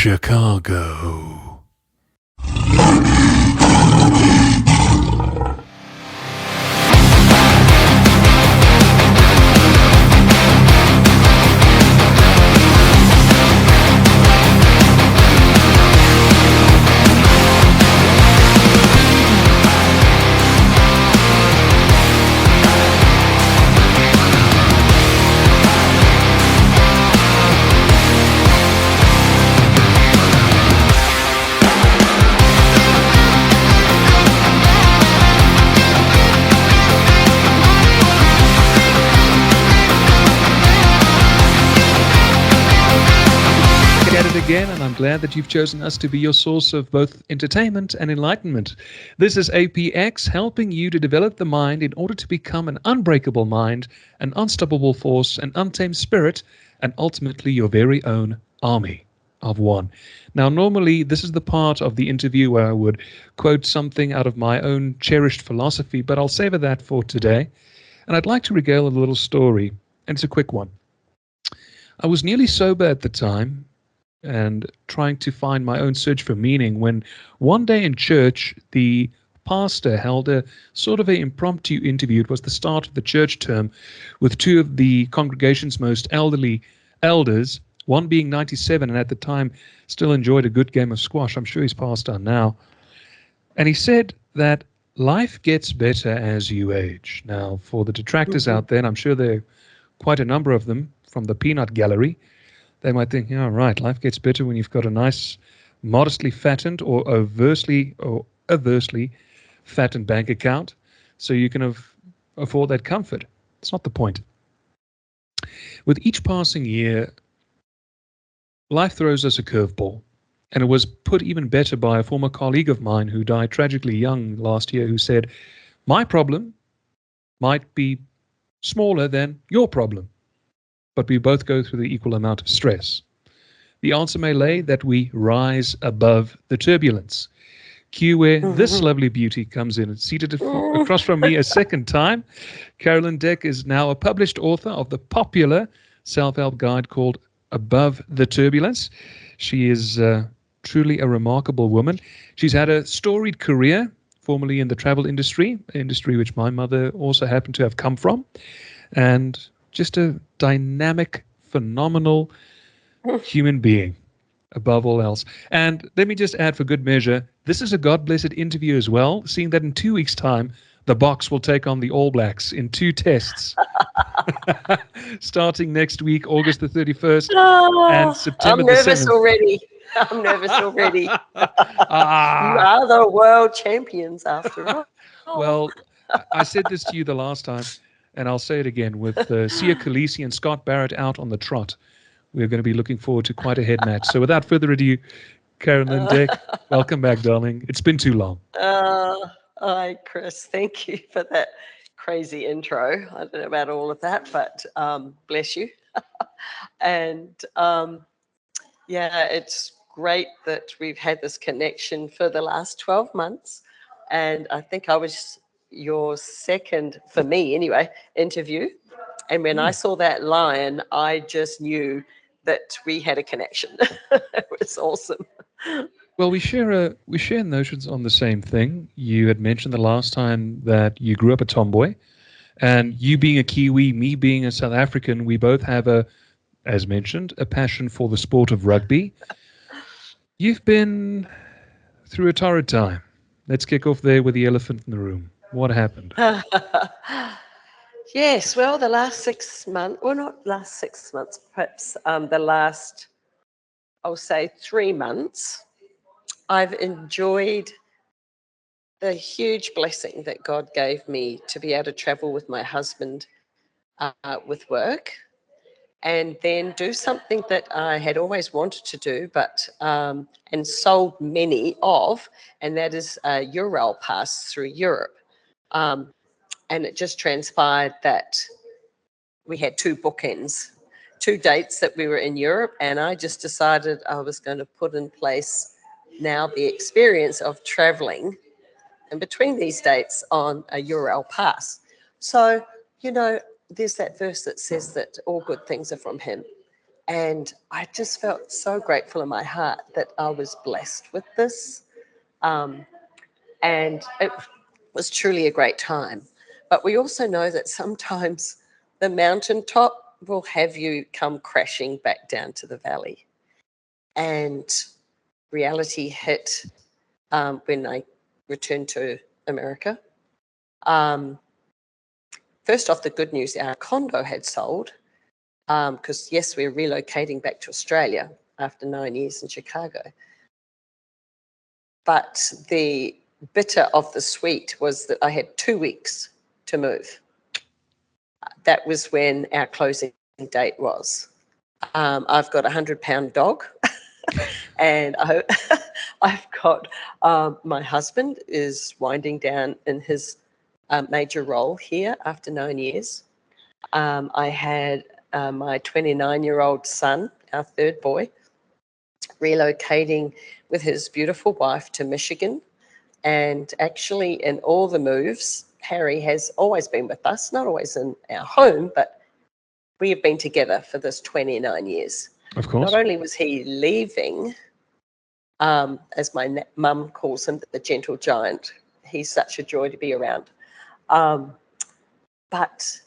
Chicago. Again, and I'm glad that you've chosen us to be your source of both entertainment and enlightenment. This is APX, helping you to develop the mind in order to become an unbreakable mind, an unstoppable force, an untamed spirit, and ultimately your very own army of one. Now, normally, this is the part of the interview where I would quote something out of my own cherished philosophy, but I'll savor that for today. And I'd like to regale a little story, and it's a quick one. I was nearly sober at the time, and trying to find my own search for meaning, when one day in church, the pastor held a sort of an impromptu interview. It was the start of the church term, with two of the congregation's most elderly elders, one being 97 and at the time still enjoyed a good game of squash. I'm sure he's passed on now. And he said that life gets better as you age. Now, for the detractors out there, and I'm sure there are quite a number of them from the peanut gallery, they might think, yeah, right, life gets better when you've got a nice, modestly fattened or aversely fattened bank account, so you can afford that comfort. It's not the point. With each passing year, life throws us a curveball, and it was put even better by a former colleague of mine who died tragically young last year, who said, my problem might be smaller than your problem, but we both go through the equal amount of stress. The answer may lay that we rise above the turbulence. Cue where this lovely beauty comes in. It's seated across from me a second time. Carolyn Deck is now a published author of the popular self-help guide called Above the Turbulence. She is truly a remarkable woman. She's had a storied career, formerly in the travel industry, an industry which my mother also happened to have come from, and just a dynamic, phenomenal human being, above all else. And let me just add for good measure, this is a God-blessed interview as well, seeing that in 2 weeks' time, the Box will take on the All Blacks in 2 tests. Starting next week, August the 31st and September the 7th. I'm nervous already. I'm nervous already. You are the world champions after all. Well, I said this to you the last time, and I'll say it again, with Sia Khaleesi and Scott Barrett out on the trot, we're going to be looking forward to quite a head match. So without further ado, Carolyn Deck, welcome back, darling. It's been too long. Hi, Chris. Thank you for that crazy intro. I don't know about all of that, but bless you. And yeah, it's great that we've had this connection for the last 12 months. And I think I was your second, for me anyway, interview. And when I saw that lion, I just knew that we had a connection. It was awesome. Well, we share notions on the same thing. You had mentioned the last time that you grew up a tomboy, and you being a Kiwi, me being a South African, we both have as mentioned, a passion for the sport of rugby. You've been through a torrid time. Let's kick off there with the elephant in the room. What happened? Yes, well, the last 6 months, well, not last 6 months, perhaps the last, I'll say 3 months, I've enjoyed the huge blessing that God gave me to be able to travel with my husband with work, and then do something that I had always wanted to do, but and sold many of, and that is a Eurail pass through Europe. And it just transpired that we had 2 bookends, 2 dates that we were in Europe, and I just decided I was going to put in place now the experience of traveling in between these dates on a Eurail pass. So, you know, there's that verse that says that all good things are from him. And I just felt so grateful in my heart that I was blessed with this. Um, and it was truly a great time. But we also know that sometimes the mountaintop will have you come crashing back down to the valley. And reality hit when I returned to America. First off, the good news, our condo had sold because, yes, we're relocating back to Australia after 9 years in Chicago. But the bitter of the sweet was that I had 2 weeks to move. That was when our closing date was. I've got a 100-pound dog and I've got my husband is winding down in his major role here after 9 years. I had my 29-year-old son, our third boy, relocating with his beautiful wife to Michigan. And actually, in all the moves, Harry has always been with us, not always in our home, but we have been together for this 29 years. Of course. Not only was he leaving, as my mum calls him, the gentle giant, he's such a joy to be around. But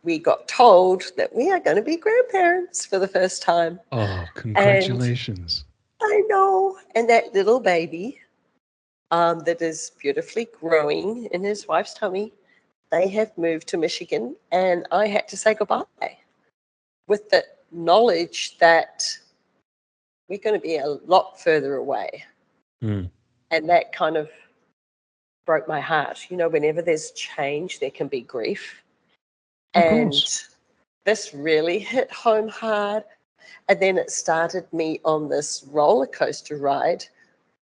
we got told that we are going to be grandparents for the first time. Oh, congratulations. And I know. And that little baby that is beautifully growing in his wife's tummy, they have moved to Michigan, and I had to say goodbye with the knowledge that we're going to be a lot further away. Mm. And that kind of broke my heart. You know, whenever there's change, there can be grief. Of And course. this really hit home hard. And then it started me on this roller coaster ride.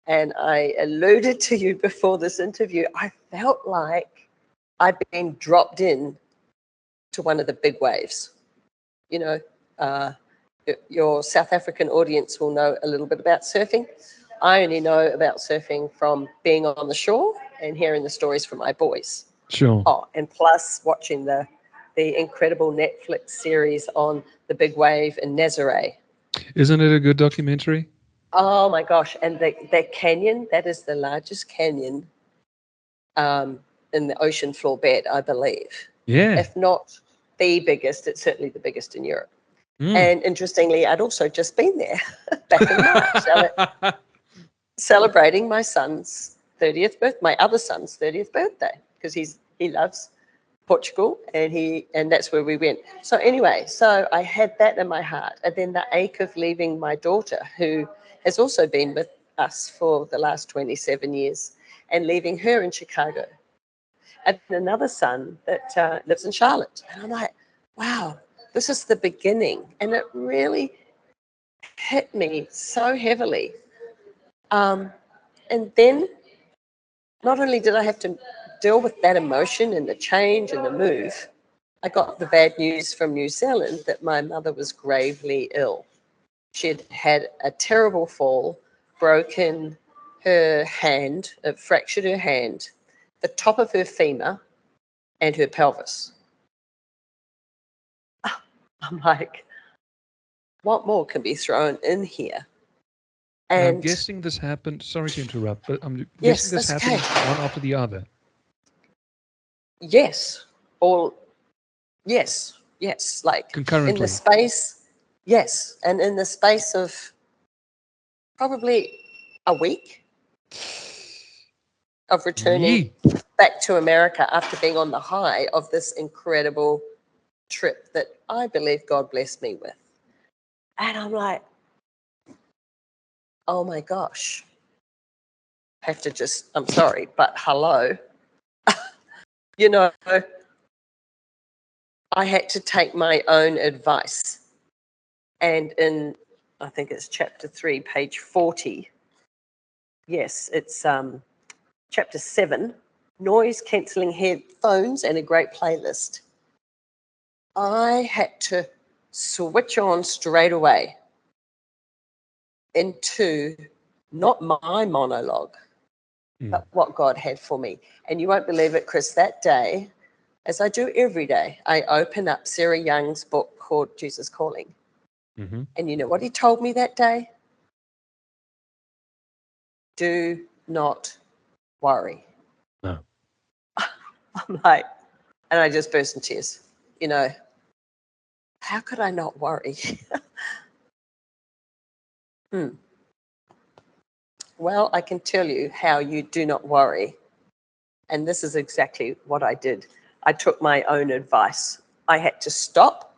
And I alluded to you before this interview, I felt like I'd been dropped in to one of the big waves. You know, your South African audience will know a little bit about surfing. I only know about surfing from being on the shore and hearing the stories from my boys. Sure. Oh, and plus watching the incredible Netflix series on the big wave in Nazaré. Isn't it a good documentary? Oh my gosh. And that canyon, that is the largest canyon in the ocean floor bed, I believe. Yeah. If not the biggest, it's certainly the biggest in Europe. Mm. And interestingly, I'd also just been there back in March, celebrating my son's 30th birthday, my other son's 30th birthday, because he loves Portugal, and that's where we went. So anyway, so I had that in my heart, and then the ache of leaving my daughter, who has also been with us for the last 27 years, and leaving her in Chicago, and another son that lives in Charlotte. And I'm like, wow, this is the beginning, and it really hit me so heavily. And then not only did I have to deal with that emotion and the change and the move, I got the bad news from New Zealand that my mother was gravely ill. She had had a terrible fall, broken her hand, fractured her hand, the top of her femur, and her pelvis. I'm like, what more can be thrown in here? And I'm And guessing this happened, sorry to interrupt, but I'm yes, guessing this that's happened okay. one after the other. Yes, yes, like in the Concurrently. space, yes, and in the space of probably a week of returning Yee. back to America after being on the high of this incredible trip that I believe God blessed me with. And I'm like, oh my gosh, I have to just, I'm sorry, but hello. You know, I had to take my own advice. And in, I think it's chapter 3, page 40. Yes, it's chapter 7, noise cancelling headphones and a great playlist. I had to switch on straight away into not my monologue, but what God had for me. And you won't believe it, Chris, that day, as I do every day, I open up Sarah Young's book called Jesus Calling. Mm-hmm. And you know what he told me that day? Do not worry. No. I'm like, and I just burst in tears. You know, how could I not worry? Well, I can tell you how you do not worry. And this is exactly what I did. I took my own advice. I had to stop.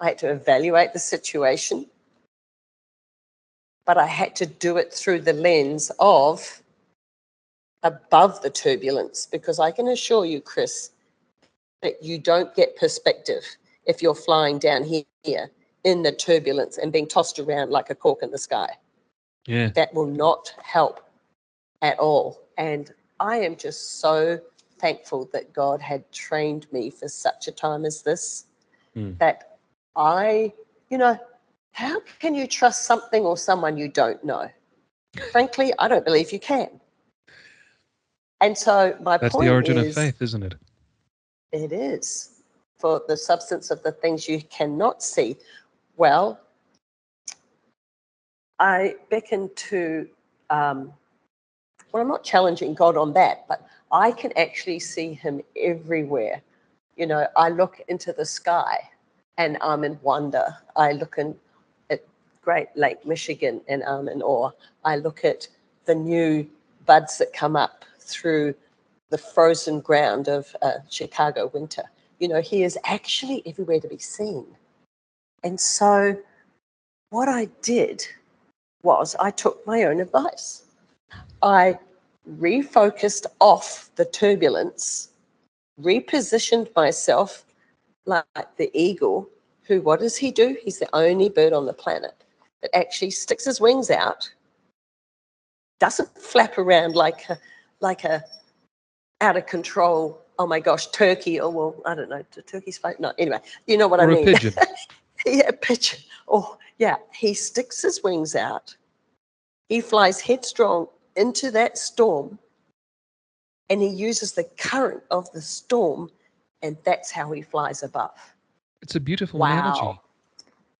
I had to evaluate the situation, but I had to do it through the lens of above the turbulence, because I can assure you, Chris, that you don't get perspective if you're flying down here in the turbulence and being tossed around like a cork in the sky. Yeah. That will not help at all. And I am just so thankful that God had trained me for such a time as this, that how can you trust something or someone you don't know? Frankly, I don't believe you can. And so my That's the point origin of is, faith, isn't it? it is for the substance of the things you cannot see. Well, I beckon to, well, I'm not challenging God on that, but I can actually see him everywhere. You know, I look into the sky and I'm in wonder. I look at Great Lake Michigan and I'm in awe. I look at the new buds that come up through the frozen ground of Chicago winter. You know, he is actually everywhere to be seen. And so what I did was I took my own advice. I refocused off the turbulence, repositioned myself like the eagle, who, what does he do? He's the only bird on the planet that actually sticks his wings out, doesn't flap around like a out of control, oh my gosh, turkey, or well, I don't know, do turkeys fly? No, anyway, you know what I Or a mean. pigeon. Yeah, a pigeon. Oh, yeah, he sticks his wings out. He flies headstrong into that storm and he uses the current of the storm, and that's how he flies above. It's a beautiful Wow. analogy.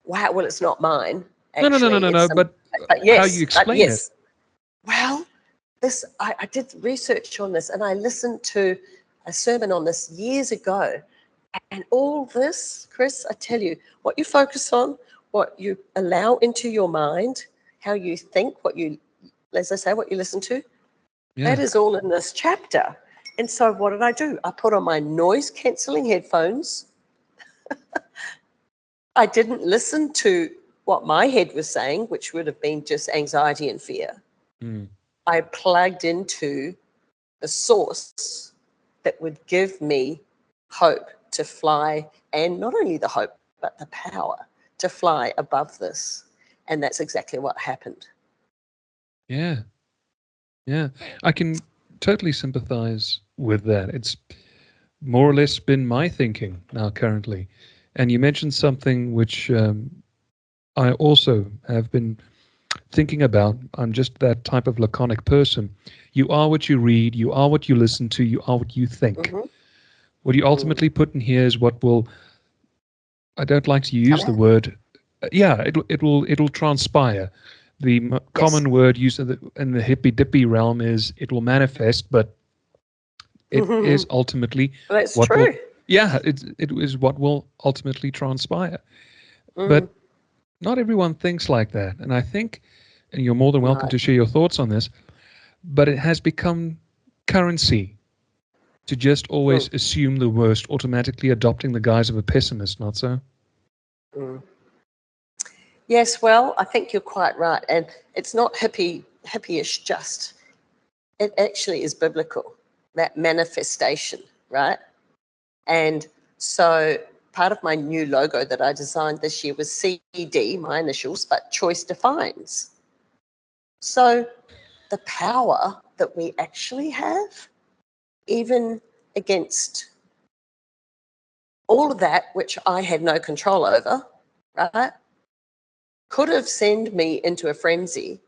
Wow. Well, it's not mine, No, no, no, no, actually. no, It's no. some, But but how you yes, but explain it. yes. Well, I did research on this and I listened to a sermon on this years ago. And all this, Chris, I tell you, what you focus on, what you allow into your mind, how you think, as I say, what you listen to, that Yeah. is all in this chapter. And so what did I do? I put on my noise cancelling headphones. I didn't listen to what my head was saying, which would have been just anxiety and fear. Mm. I plugged into the source that would give me hope to fly, and not only the hope, but the power to fly above this. And that's exactly what happened. Yeah. Yeah. I can totally sympathize with that. It's more or less been my thinking now currently. And you mentioned something which I also have been thinking about. I'm just that type of laconic person. You are what you read, you are what you listen to, you are what you think. Mm-hmm. What you ultimately put in here is what will, I don't like to Come use the out. word, yeah, it'll transpire. The Yes. common word used in the hippy dippy realm is it will manifest, but it is ultimately That's what will, true. yeah, it is what will ultimately transpire. Mm, But not everyone thinks like that. And I think, and you're more than welcome right. to share your thoughts on this, but it has become currency to just always Mm, assume the worst, automatically adopting the guise of a pessimist, not so? mm. Yes, well, I think you're quite right. And it's not hippie-ish just. It actually is biblical, that manifestation, right? And so part of my new logo that I designed this year was CD, my initials, but choice defines. So the power that we actually have, even against all of that, which I had no control over, right, could have sent me into a frenzy,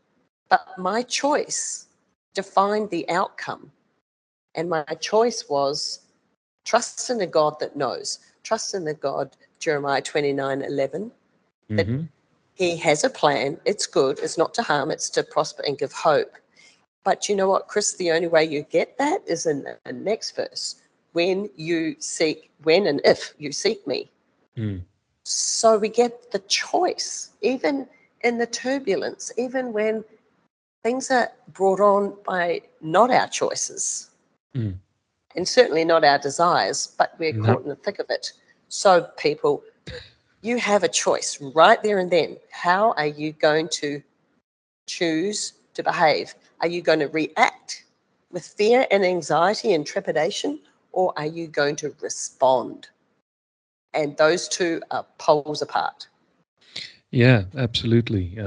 but my choice defined the outcome. And my choice was trust in a God that knows. Trust in the God, Jeremiah 29:11, Mm-hmm. He has a plan. It's good. It's not to harm. It's to prosper and give hope. But you know what, Chris? The only way you get that is in the next verse. When and if you seek me. Mm. So we get the choice, even in the turbulence, even when things are brought on by not our choices, Mm. and certainly not our desires, but we're No. caught in the thick of it. So people, you have a choice right there and then. How are you going to choose to behave? Are you going to react with fear and anxiety and trepidation, or are you going to respond? And those two are poles apart. Yeah, absolutely.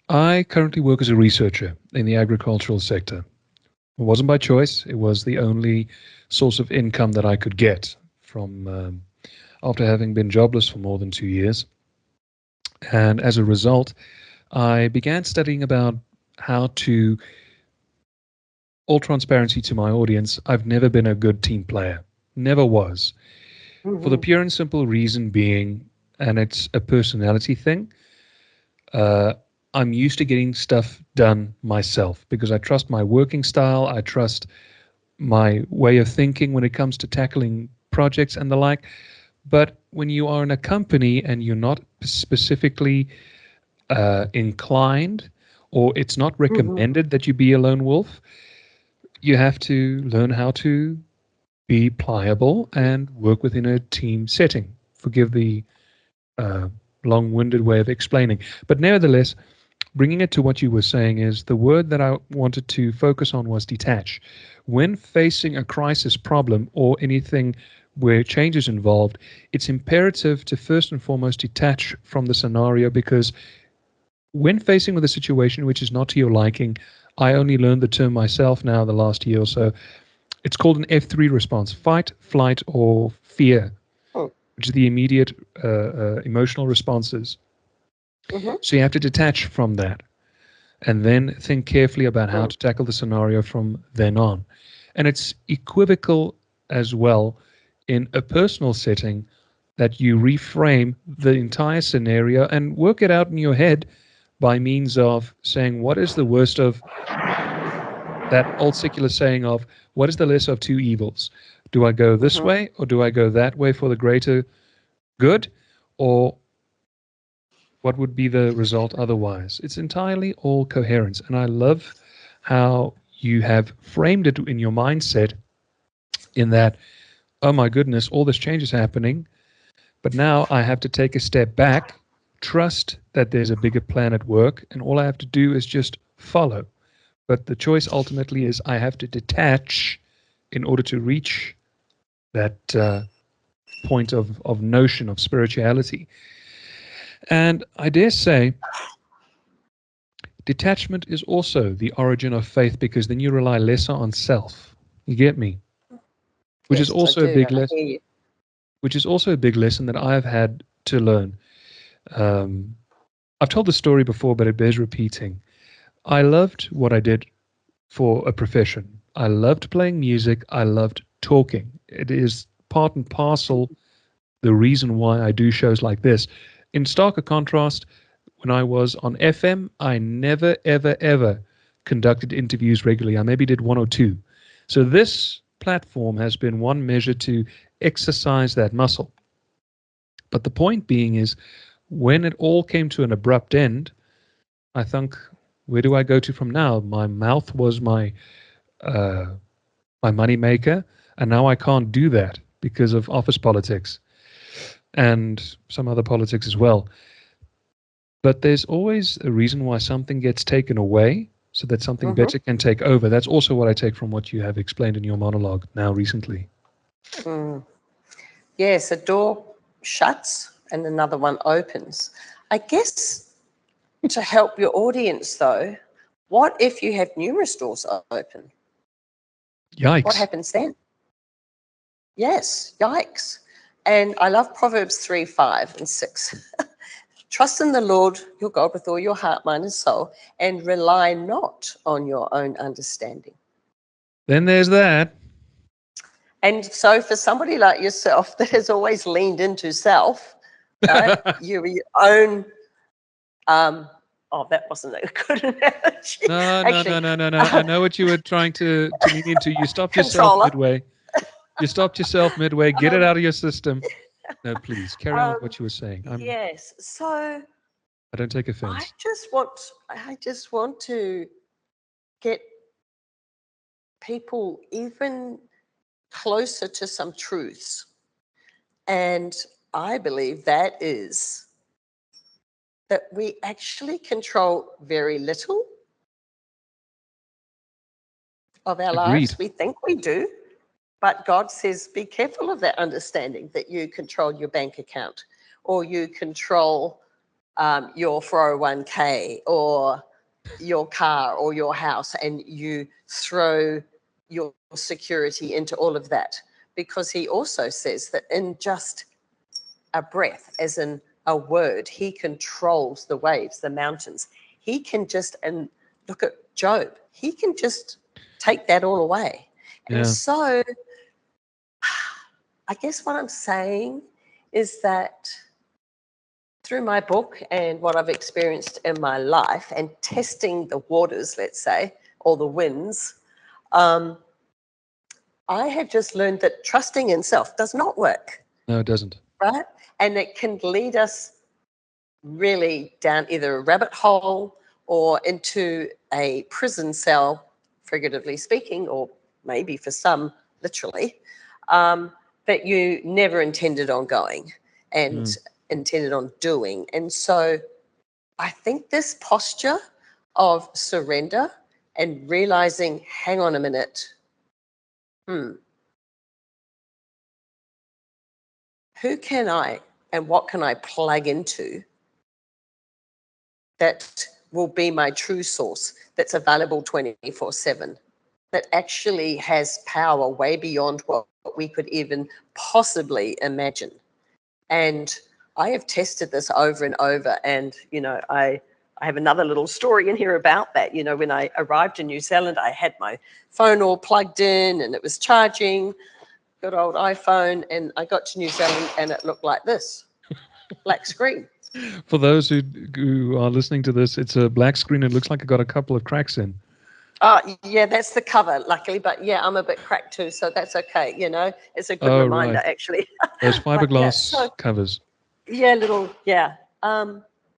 I currently work as a researcher in the agricultural sector. It wasn't by choice. It was the only source of income that I could get from after having been jobless for more than 2 years. And as a result, I began studying about how to, all transparency to my audience, I've never been a good team player. Never was. For the Mm-hmm. pure and simple reason being, and it's a personality thing, uh, I'm used to getting stuff done myself because I trust my working style. I trust my way of thinking when it comes to tackling projects and the like. But when you are in a company and you're not specifically inclined, or it's not Mm-hmm. recommended that you be a lone wolf, you have to learn how to be pliable and work within a team setting. Forgive the uh, long-winded way of explaining, but nevertheless, bringing it to what you were saying is the word that I wanted to focus on was detach. When facing a crisis problem or anything where change is involved, it's imperative to first and foremost detach from the scenario, because when facing with a situation which is not to your liking, I only learned the term myself now the last year or so. It's called an F3 response: fight, flight, or fear, which is the immediate emotional responses. Mm-hmm. So you have to detach from that and then think carefully about how to tackle the scenario from then on. And it's equivocal as well in a personal setting, that you reframe the entire scenario and work it out in your head by means of saying, what is the worst of that old secular saying of, what is the lesser of two evils? Do I go this Mm-hmm. way or do I go that way for the greater good? Or what would be the result otherwise? It's entirely all coherence. And I love how you have framed it in your mindset, in that, oh my goodness, all this change is happening, but now I have to take a step back, trust that there's a bigger plan at work, and all I have to do is just follow. But the choice ultimately is I have to detach in order to reach that point of notion of spirituality. And I dare say detachment is also the origin of faith, because then you rely lesser on self. You get me? Which is Yes, I also a do. big And I lesson. hear you. Which is also a big lesson that I've had to learn. Um, I've told the story before, but it bears repeating. I loved what I did for a profession. I loved playing music. I loved talking. It is part and parcel the reason why I do shows like this. In starker contrast, when I was on FM, I never, ever, ever conducted interviews regularly. I maybe did one or two. So this platform has been one measure to exercise that muscle. But the point being is, when it all came to an abrupt end, I think, where do I go to from now? My mouth was uh, my money maker, and now I can't do that because of office politics and some other politics as well. But there's always a reason why something gets taken away so that something Mm-hmm. better can take over. That's also what I take from what you have explained in your monologue now recently. Mm. Yes, a door shuts and another one opens. I guess to help your audience, though, what if you have numerous doors open? What Yikes. happens then? Yes, yikes. And I love Proverbs 3, 5, and 6. Trust in the Lord your God with all your heart, mind, and soul, and rely not on your own understanding. Then there's that. And so, for somebody like yourself that has always leaned into self, right? You were your own. Oh, that wasn't a good analogy. No, no, Actually, no, no, no, no. I know what you were trying to lean into. You stopped yourself controller. midway. You stopped yourself midway. Get it Um, out of your system. No, please carry on with um, what you were saying. yes. So I don't take I offense. just want to get people even closer to some truths. And I believe that is that we actually control very little of our Agreed. lives. We think we do, but God says, be careful of that understanding that you control your bank account or you control your 401k or your car or your house, and you throw your security into all of that. Because he also says that in just a breath, as in a word, he controls the waves, the mountains. He can just, and look at Job, he can just take that all away. And Yeah. so I guess what I'm saying is that through my book and what I've experienced in my life and testing the waters, let's say, or the winds, I have just learned that trusting in self does not work, No, it doesn't. right? And it can lead us really down either a rabbit hole or into a prison cell, figuratively speaking, or maybe for some, literally, that you never intended on going and intended on doing. And so I think this posture of surrender and realizing, hang on a minute, who can I and what can I plug into that will be my true source, that's available 24/7, that actually has power way beyond what we could even possibly imagine. And I have tested this over and over. And, I have another little story in here about that. When I arrived in New Zealand, I had my phone all plugged in and it was charging, good old iPhone. And I got to New Zealand and it looked like this, black screen. For those who are listening to this, it's a black screen. It looks like it got a couple of cracks in. Yeah, that's the cover, luckily. But yeah, I'm a bit cracked too, so that's okay. It's a good Oh, reminder, right. actually. Those But yeah, fiberglass covers. yeah.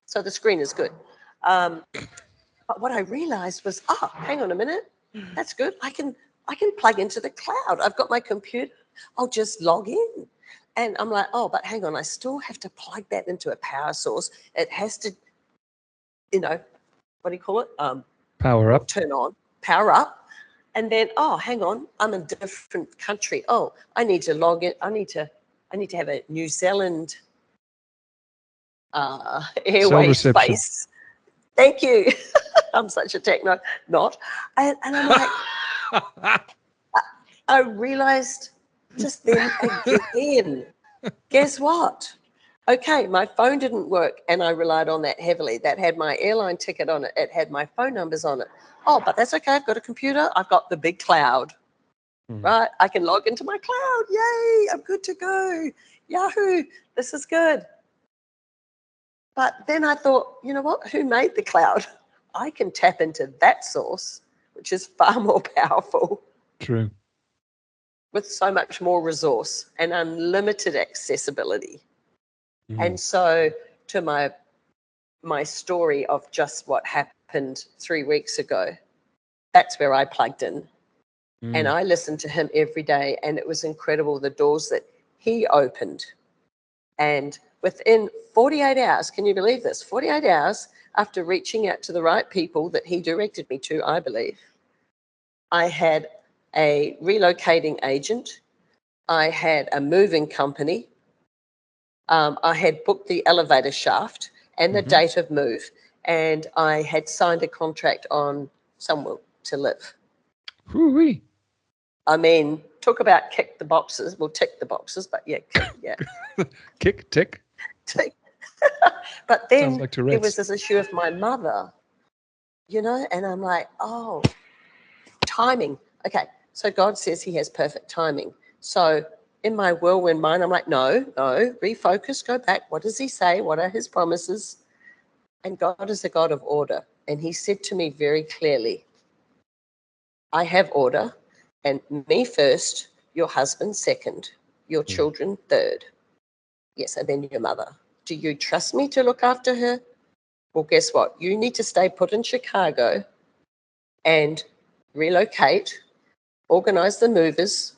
So the screen is good. Um, but what I realized was, hang on a minute, that's good. I can plug into the cloud. I've got my computer. I'll just log in. And I'm like, but hang on, I still have to plug that into a power source. It has to, what do you call it? Power up. Turn on, power up. And then, hang on, I'm in a different country. I need to log in. I need to have a New Zealand Cell airway reception. space. Thank you. I'm such a techno not. And I'm like, I realized just then again, guess what? Okay, my phone didn't work and I relied on that heavily. That had my airline ticket on it. It had my phone numbers on it. But that's okay. I've got a computer. I've got the big cloud, right? I can log into my cloud. Yay, I'm good to go. Yahoo, this is good. But then I thought, you know what? Who made the cloud? I can tap into that source, which is far more powerful, True. with so much more resource and unlimited accessibility. And so to my story of just what happened 3 weeks ago, that's where I plugged in. And I listened to him every day, and it was incredible, the doors that he opened. And within 48 hours, can you believe this? 48 hours after reaching out to the right people that he directed me to, I believe, I had a relocating agent. I had a moving company. I had booked the elevator shaft and the date of move. And I had signed a contract on somewhere to live. Hoo-wee. I mean, talk about kick the boxes. Well, tick the boxes, but yeah, Kick, tick. tick. But Sounds then like there was Tourette's. this issue of my mother, and I'm like, timing. Okay, so God says he has perfect timing. So in my whirlwind mind, I'm like, no, refocus, go back. What does he say? What are his promises? And God is a God of order. And he said to me very clearly, I have order, and me first, your husband second, your children third. Yes, and then your mother. Do you trust me to look after her? Well, guess what? You need to stay put in Chicago and relocate, organize the movers,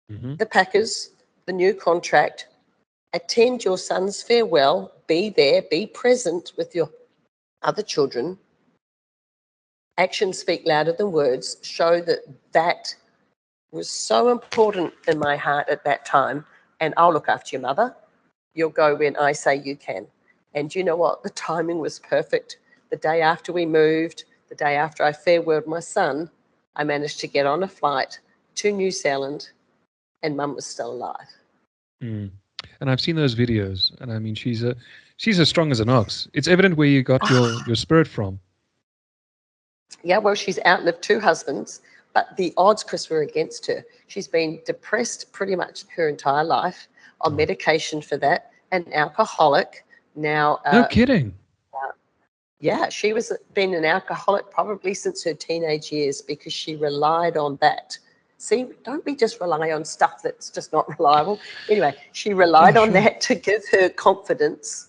the packers, the new contract, attend your son's farewell, be there, be present with your other children. Actions speak louder than words. Show that was so important in my heart at that time. And I'll look after your mother. You'll go when I say you can. And you know what? The timing was perfect. The day after we moved, the day after I farewelled my son, I managed to get on a flight to New Zealand, and Mum was still alive. And I've seen those videos, and I mean, she's as strong as an ox. It's evident where you got your spirit from. Yeah, well, she's outlived 2 husbands, but the odds, Chris, were against her. She's been depressed pretty much her entire life, on medication for that, an alcoholic. Now, no kidding. Yeah, she was been an alcoholic probably since her teenage years because she relied on that. See, don't we just rely on stuff that's just not reliable? Anyway, she relied on that to give her confidence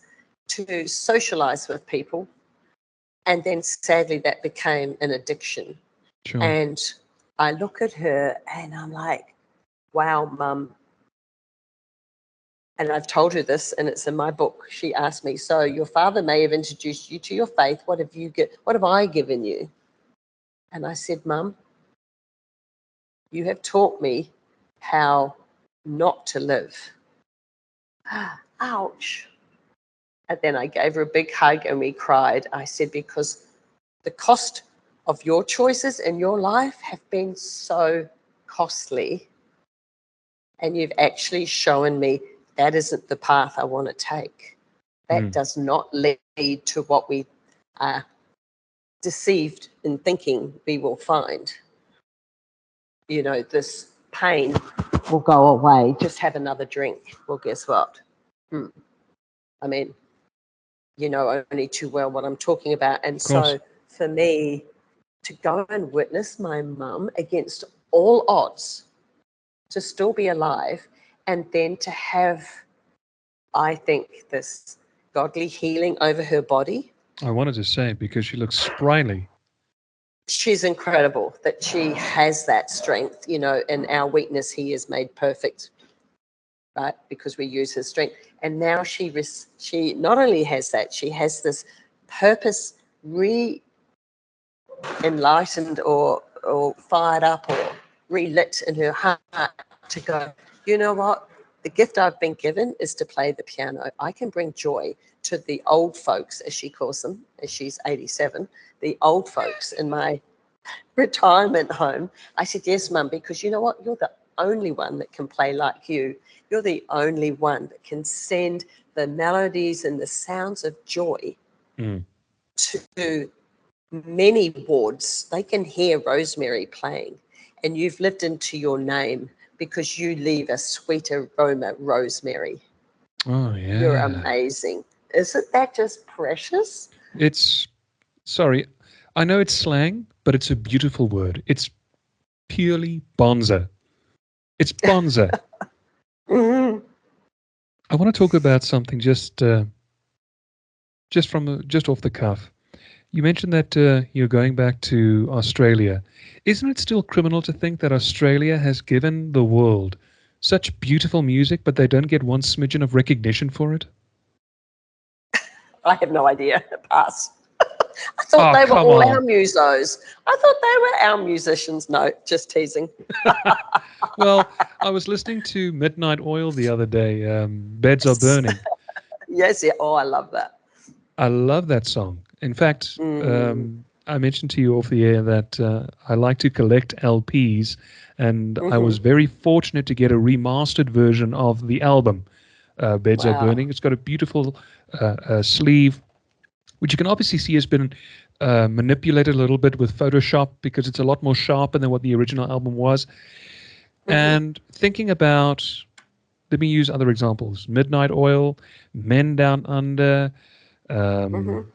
to socialize with people. And then sadly, that became an addiction. Sure. And I look at her and I'm like, wow, Mum. And I've told her this, and it's in my book. She asked me, so your father may have introduced you to your faith. What have I given you? And I said, Mum, you have taught me how not to live. Ouch. And then I gave her a big hug and we cried. I said, because the cost of your choices in your life have been so costly. And you've actually shown me that isn't the path I want to take. That does not lead to what we are deceived in thinking we will find. You know, this pain will go away. Just have another drink. Well, guess what? I mean, you know only too well what I'm talking about. And so for me to go and witness my mum against all odds, to still be alive, and then to have, I think, this godly healing over her body. I wanted to say, because she looks sprightly. She's incredible that she has that strength, you know, in our weakness, he is made perfect, right? Because we use his strength. And now she not only has that, she has this purpose enlightened or fired up or relit in her heart to go, you know what? The gift I've been given is to play the piano. I can bring joy to the old folks, as she calls them, as she's 87, the old folks in my retirement home. I said, yes, Mum, because you know what? You're the only one that can play like you. You're the only one that can send the melodies and the sounds of joy to many wards. They can hear Rosemary playing, and you've lived into your name because you leave a sweet aroma, Rosemary. Oh, yeah. You're amazing. Isn't that just precious? It's, sorry, I know it's slang, but it's a beautiful word. It's purely bonza. It's bonza. I want to talk about something just off the cuff. You mentioned that you're going back to Australia. Isn't it still criminal to think that Australia has given the world such beautiful music, but they don't get one smidgen of recognition for it? I have no idea. Pass. I thought they were all our musos. I thought they were our musicians. No, just teasing. Well, I was listening to Midnight Oil the other day. Beds Are Burning. Yes, yeah. Oh, I love that. I love that song. In fact, I mentioned to you off the air that I like to collect LPs, and I was very fortunate to get a remastered version of the album, Beds Are Burning. It's got a beautiful sleeve, which you can obviously see has been manipulated a little bit with Photoshop because it's a lot more sharper than what the original album was. And thinking about let me use other examples. Midnight Oil, Men Down Under, Hmm. um,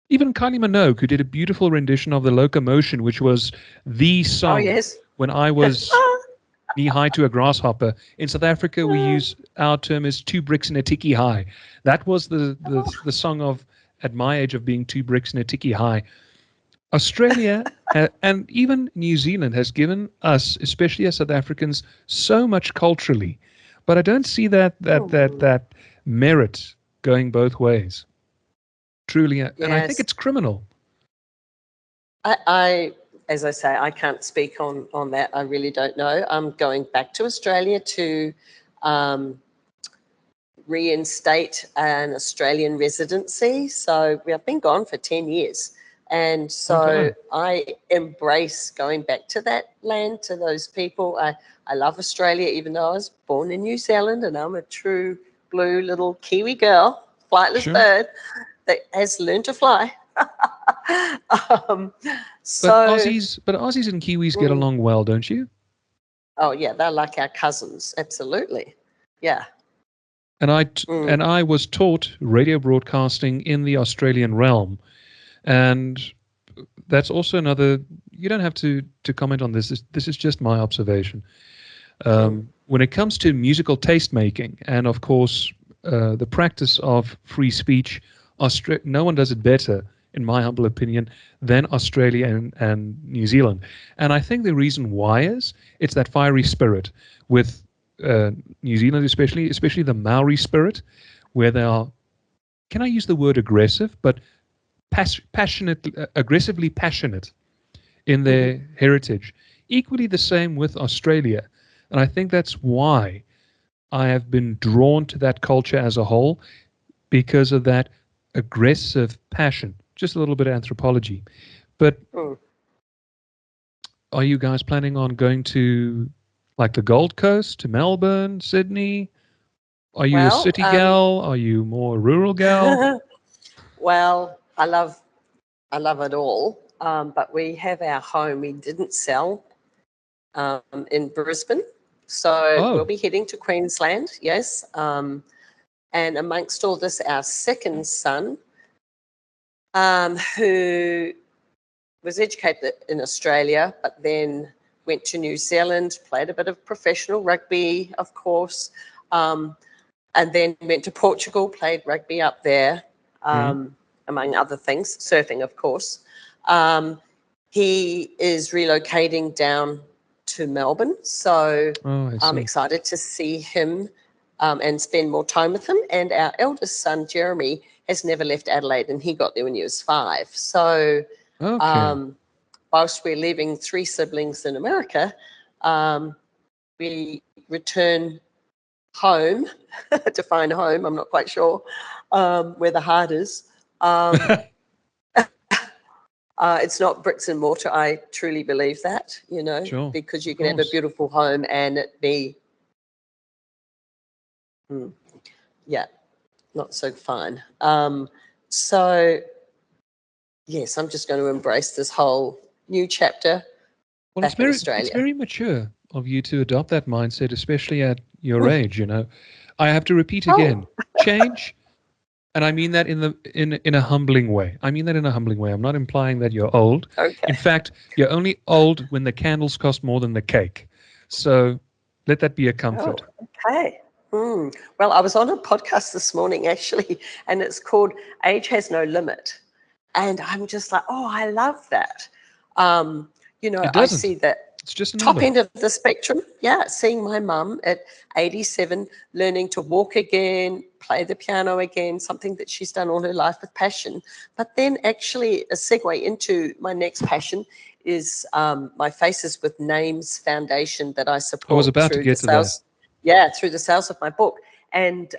even Kylie Minogue, who did a beautiful rendition of The Locomotion, which was the Oh, song yes. when I was knee high to a grasshopper. In South Africa, we use our term is two bricks and a tiki high. That was the song of at my age of being two bricks and a tiki high. Australia and even New Zealand has given us, especially as South Africans, so much culturally, but I don't see that merit going both ways. Truly, and I think Yes. it's criminal. I, as I say, I can't speak on that. I really don't know. I'm going back to Australia to um, reinstate an Australian residency. So we have been gone for 10 years. And so Okay, I embrace going back to that land, to those people. I love Australia, even though I was born in New Zealand and I'm a true blue little Kiwi girl, flightless sure. bird that has learned to fly. um, But so, Aussies and Kiwis get mm, along well, don't you? oh, yeah, they're like our cousins. Absolutely. Yeah. And Mm. I was taught radio broadcasting in the Australian realm, and that's also another. You don't have to comment on this. This is just my observation. Mm. When it comes to musical taste making, and of course the practice of free speech, no one does it better, in my humble opinion, than Australia and New Zealand. And I think the reason why is it's that fiery spirit with New Zealand, especially the Maori spirit, where they are. Can I use the word aggressive? But passionate, aggressively passionate in Hmm. their heritage. Equally the same with Australia. And I think that's why I have been drawn to that culture as a whole because of that aggressive passion. Just a little bit of anthropology. But Mm. are you guys planning on going to like the Gold Coast, to Melbourne, Sydney? Are you a Well, city gal? Are you more a rural gal? well, I love it all. But we have our home. We didn't sell in Brisbane, so we'll Oh, be heading to Queensland. Yes, and amongst all this, our second son, who was educated in Australia, but then went to New Zealand, played a bit of professional rugby, of course, um, and then went to Portugal, played rugby up there, mm. um, among other things, surfing, of course. Um, he is relocating down to Melbourne, so Oh, I I'm see. excited to see him and spend more time with him. And our eldest son, Jeremy, has never left Adelaide, and he got there when he was 5. So Okay. um, whilst we're leaving 3 siblings in America, um, we return home to find home. I'm not quite sure where the heart is. Um, it's not bricks and mortar. I truly believe that, Sure, because you of can have a course. beautiful home and it be, mm, yeah, not so fine. So, yes, I'm just going to embrace this whole new chapter Well, back in it's Australia. very mature of you to adopt that mindset, especially at your age. I have to repeat Oh, again, change, and I mean that in a humbling way. I mean that in a humbling way. I'm not implying that you're old. In okay. fact, you're only old when the candles cost more than the cake. So let that be a Oh, comfort. okay. Well, I was on a podcast this morning actually, and it's called Age Has No Limit. And I'm just like, oh, I love that. Um, It I doesn't. see that It's just a top number. end of the spectrum. Yeah, seeing my mum at 87 learning to walk again, play the piano again, something that she's done all her life with passion. But then actually a segue into my next passion is my Faces with Names Foundation that I I was support about to through the get to that. sales, yeah, through the sales of my book. And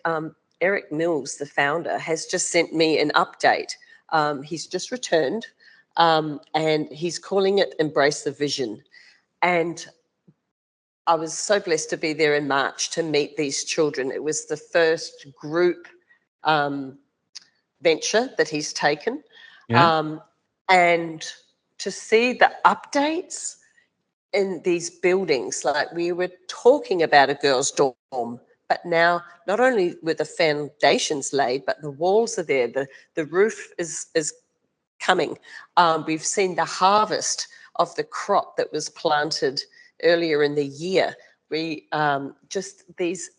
Eric Mills, the founder, has just sent me an update. He's just returned and he's calling it Embrace the Vision. And I was so blessed to be there in March to meet these children. It was the first group um, venture that he's taken. Yeah. Um, and to see the updates in these buildings, like we were talking about a girls' dorm But now, not only were the foundations laid, but the walls are there. The roof is coming. We've seen the harvest of the crop that was planted earlier in the year. We just these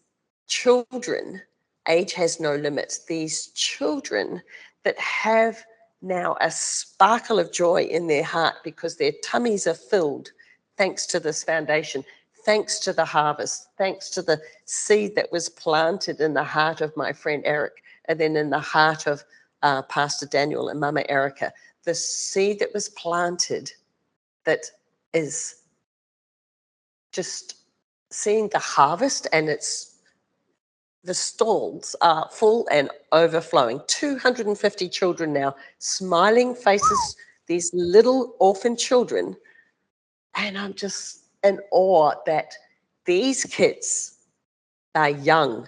children, age has no limits. These children that have now a sparkle of joy in their heart because their tummies are filled thanks to this foundation, thanks to the harvest, thanks to the seed that was planted in the heart of my friend Eric, and then in the heart of Pastor Daniel and Mama Erica. The seed that was planted that is just seeing the harvest, and the stalls are full and overflowing. 250 children now, smiling faces, these little orphan children. And I'm just in awe that these kids are young,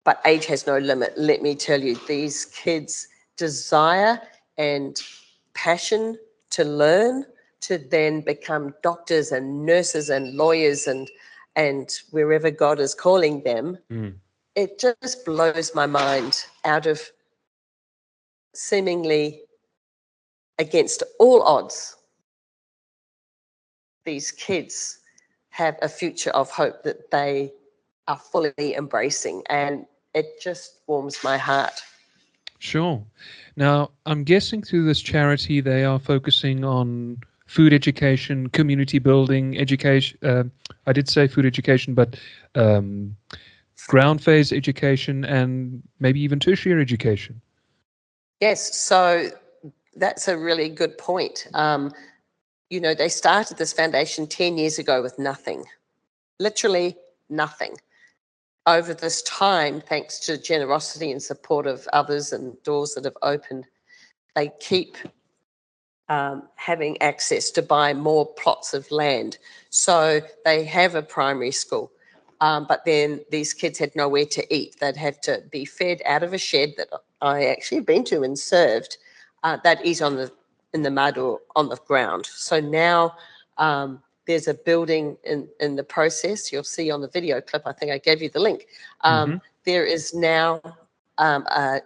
but age has no limit. Let me tell you, these kids' desire and passion to learn, to then become doctors and nurses and lawyers and wherever God is calling them, it just blows my mind out of seemingly against all odds. These kids have a future of hope that they are fully embracing, and it just warms my heart. Sure. Now, I'm guessing through this charity, they are focusing on food education, community building, education. I did say food education, but ground phase education and maybe even tertiary education. Yes, so that's a really good point. They started this foundation 10 years ago with nothing, literally nothing. Over this time, thanks to generosity and support of others and doors that have opened, they keep having access to buy more plots of land. So they have a primary school, but then these kids had nowhere to eat. They'd have to be fed out of a shed that I actually have been to and served, that is in the mud or on the ground. So now there's a building in the process. You'll see on the video clip, I think I gave you the link. There is now a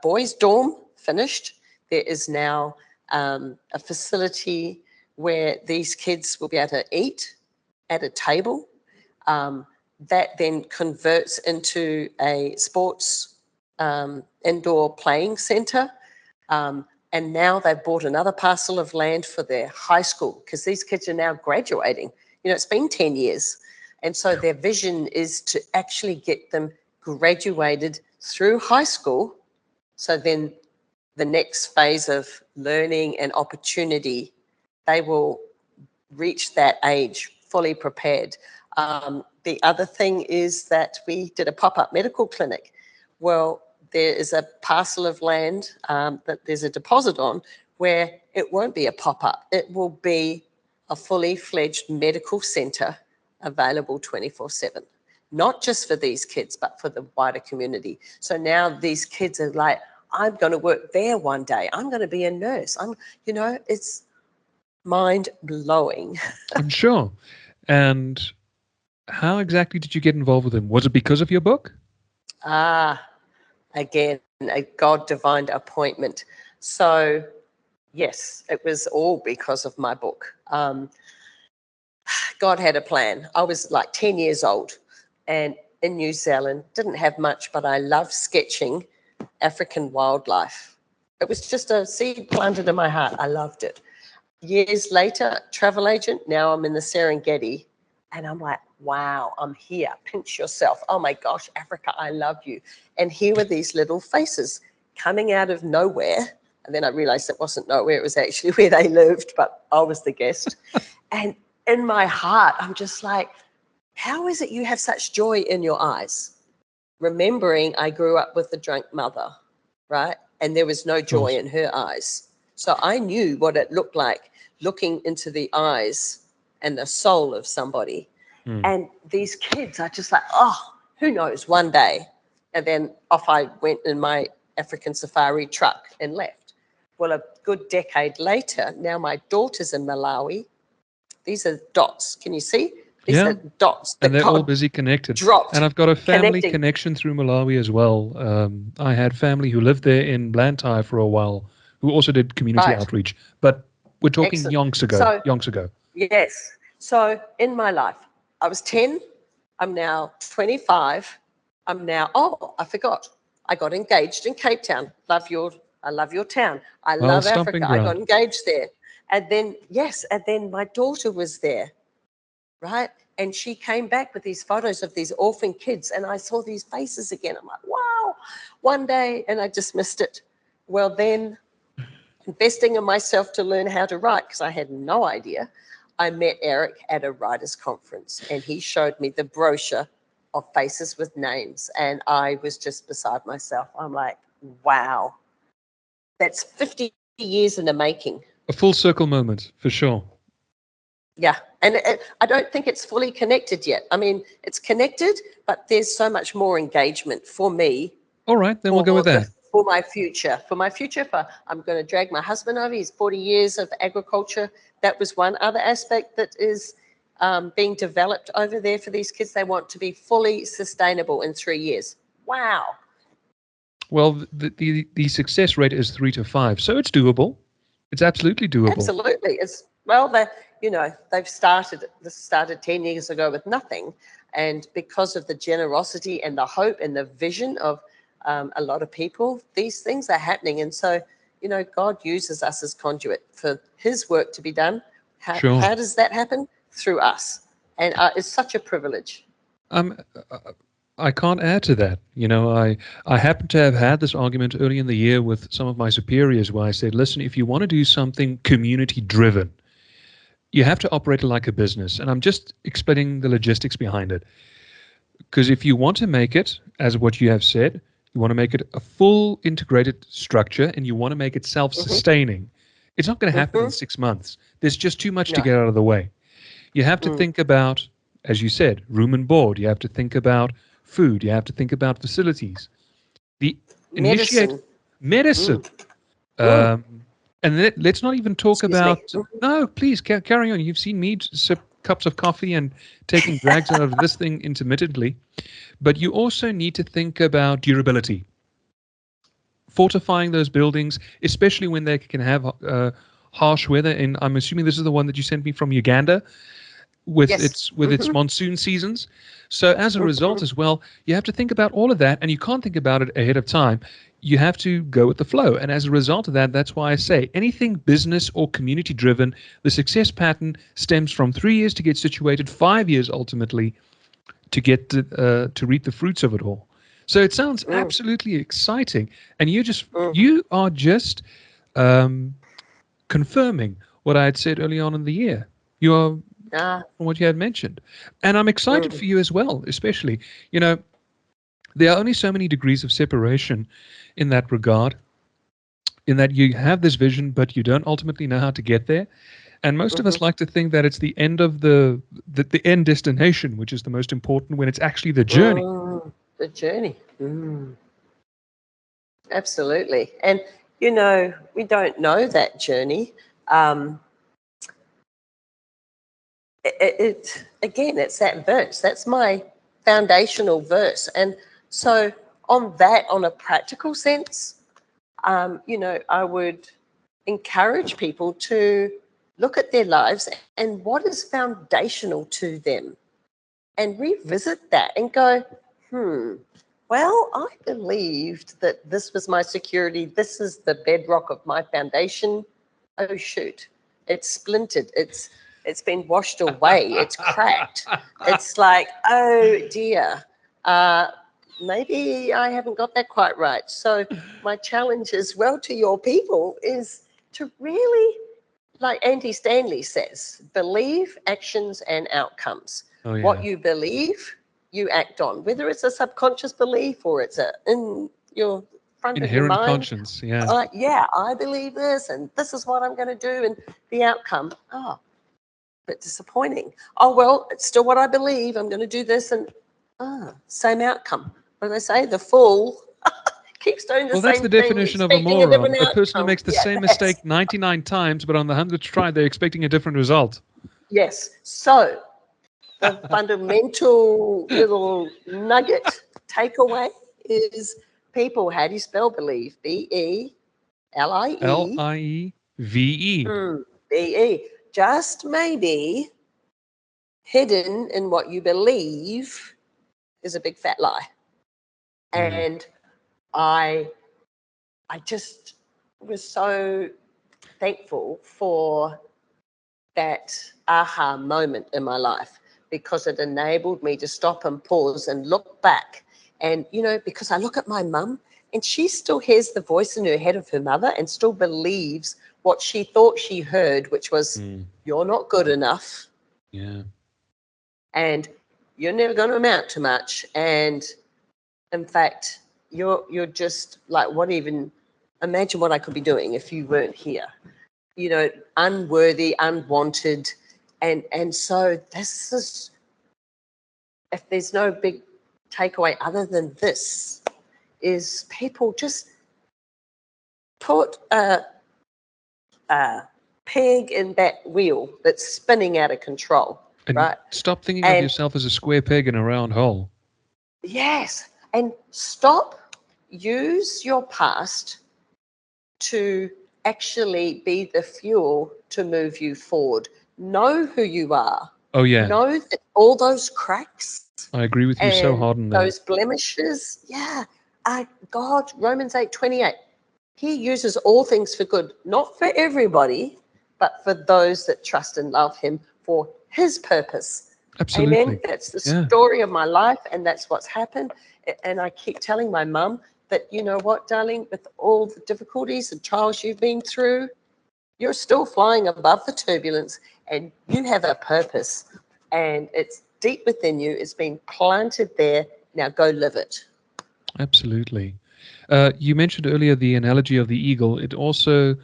boys' dorm finished. There is now a facility where these kids will be able to eat at a table. That then converts into a sports indoor playing centre. And now they've bought another parcel of land for their high school because these kids are now graduating. It's been 10 years. And so their vision is to actually get them graduated through high school. So then the next phase of learning and opportunity, they will reach that age fully prepared. The other thing is that we did a pop-up medical clinic. Well, there is a parcel of land that there's a deposit on where it won't be a pop-up. It will be a fully fledged medical centre available 24/7, not just for these kids, but for the wider community. So now these kids are like, I'm going to work there one day. I'm going to be a nurse. It's mind-blowing. I'm sure. And how exactly did you get involved with them? Was it because of your book? Again, a God-divine appointment. So, yes, it was all because of my book. God had a plan. I was like 10 years old and in New Zealand, didn't have much, but I loved sketching African wildlife. It was just a seed planted in my heart. I loved it. Years later, travel agent, now I'm in the Serengeti, and I'm like, wow, I'm here. Pinch yourself. Oh my gosh, Africa, I love you. And here were these little faces coming out of nowhere. And then I realized it wasn't nowhere, it was actually where they lived, but I was the guest. And in my heart, I'm just like, how is it you have such joy in your eyes? Remembering I grew up with a drunk mother, right? And there was no joy in her eyes. So I knew what it looked like looking into the eyes and the soul of somebody. And these kids are just like, oh, who knows, one day. And then off I went in my African safari truck and left. Well, a good decade later, now my daughter's in Malawi. These are dots. Can you see? These Yeah. are dots And that they're all God busy connected. dropped, And I've got a family connecting. connection through Malawi as well. I had family who lived there in Blantyre for a while, who also did community Right. outreach. But we're talking Excellent. yonks ago. So, Yonks ago. yes. So in my life, I was 10. I'm now 25. I forgot. I got engaged in Cape Town. I love your town. I Well, love stomping Africa. I got ground. engaged there. And then my daughter was there, right? And she came back with these photos of these orphan kids. And I saw these faces again. I'm like, wow. One day, and I dismissed it. Well, then investing in myself to learn how to write, because I had no idea, I met Eric at a writers' conference, and he showed me the brochure of Faces with Names, and I was just beside myself. I'm like, wow, that's 50 years in the making. A full circle moment, for sure. Yeah, and I don't think it's fully connected yet. I mean, it's connected, but there's so much more engagement for me. All right, then we'll go with that. For my future, I'm going to drag my husband over. He's 40 years of agriculture. That was one other aspect that is being developed over there for these kids. They want to be fully sustainable in 3 years. Wow. Well, the success rate is 3 to 5, so it's doable. It's absolutely doable. Absolutely. They've started 10 years ago with nothing, and because of the generosity and the hope and the vision of a lot of people, these things are happening. And so, God uses us as conduit for his work to be done. Sure. How does that happen? Through us. And it's such a privilege. I can't add to that. I happen to have had this argument early in the year with some of my superiors where I said, listen, if you want to do something community driven, you have to operate like a business. And I'm just explaining the logistics behind it. Because if you want to make it, as what you have said, you want to make it a full integrated structure and you want to make it self-sustaining, it's not going to happen in 6 months. There's just too much to get out of the way. You have to think about, as you said, room and board. You have to think about food. You have to think about facilities. Medicine. And let's not even talk about... No, please, carry on. You've seen me sip cups of coffee and taking drags out of this thing intermittently. But you also need to think about durability. Fortifying those buildings, especially when they can have harsh weather. And I'm assuming this is the one that you sent me from Uganda with its monsoon seasons. So as a result as well, you have to think about all of that, and you can't think about it ahead of time. You have to go with the flow. And as a result of that, that's why I say anything business or community driven, the success pattern stems from 3 years to get situated, 5 years ultimately to get to reap the fruits of it all. So it sounds absolutely exciting. And you are just confirming what I had said early on in the year. You are from what you had mentioned. And I'm excited for you as well, especially, there are only so many degrees of separation in that regard, in that you have this vision, but you don't ultimately know how to get there. And most of us like to think that it's the end of the end destination, which is the most important, when it's actually the journey. The journey. Absolutely. And, we don't know that journey. It's that verse. That's my foundational verse. And so on a practical sense, I would encourage people to look at their lives and what is foundational to them and revisit that and go, well, I believed that this was my security. This is the bedrock of my foundation. Oh, shoot. It's splintered. It's been washed away. It's cracked. It's like, oh, dear. Maybe I haven't got that quite right. So my challenge as well to your people is to really, like Andy Stanley says, believe, actions, and outcomes. Oh, yeah. What you believe, you act on, whether it's a subconscious belief or it's in your front of your mind. Inherent conscience, yeah. I believe this, and this is what I'm going to do, and the outcome, a bit disappointing. Oh, well, it's still what I believe. I'm going to do this, and same outcome. What do they say? The fool keeps doing the same thing. Well, that's the definition of a moron. A person who makes the same mistake 99 times, but on the 100th try, they're expecting a different result. Yes. So the fundamental little nugget takeaway is people, how do you spell believe? B-E-L-I-E. Lieve. B-E. Just maybe hidden in what you believe is a big fat lie. And I just was so thankful for that aha moment in my life, because it enabled me to stop and pause and look back. And, you know, because I look at my mum and she still hears the voice in her head of her mother and still believes what she thought she heard, which was, you're not good enough. Yeah. And you're never going to amount to much. And in fact, you're just like, imagine what I could be doing if you weren't here. You know, unworthy, unwanted. And so this is, if there's no big takeaway other than this, is people just put a peg in that wheel that's spinning out of control, And right? stop thinking of yourself as a square peg in a round hole. Yes. And use your past to actually be the fuel to move you forward. Know who you are. Oh, yeah. Know that all those cracks. I agree with you so hard on that. Those blemishes. Yeah. God, Romans 8:28. He uses all things for good, not for everybody, but for those that trust and love him for his purpose. Absolutely. Amen. That's the story of my life, and that's what's happened. And I keep telling my mum that, you know what, darling, with all the difficulties and trials you've been through, you're still flying above the turbulence, and you have a purpose, and it's deep within you. It's been planted there. Now go live it. Absolutely. You mentioned earlier the analogy of the eagle. It also,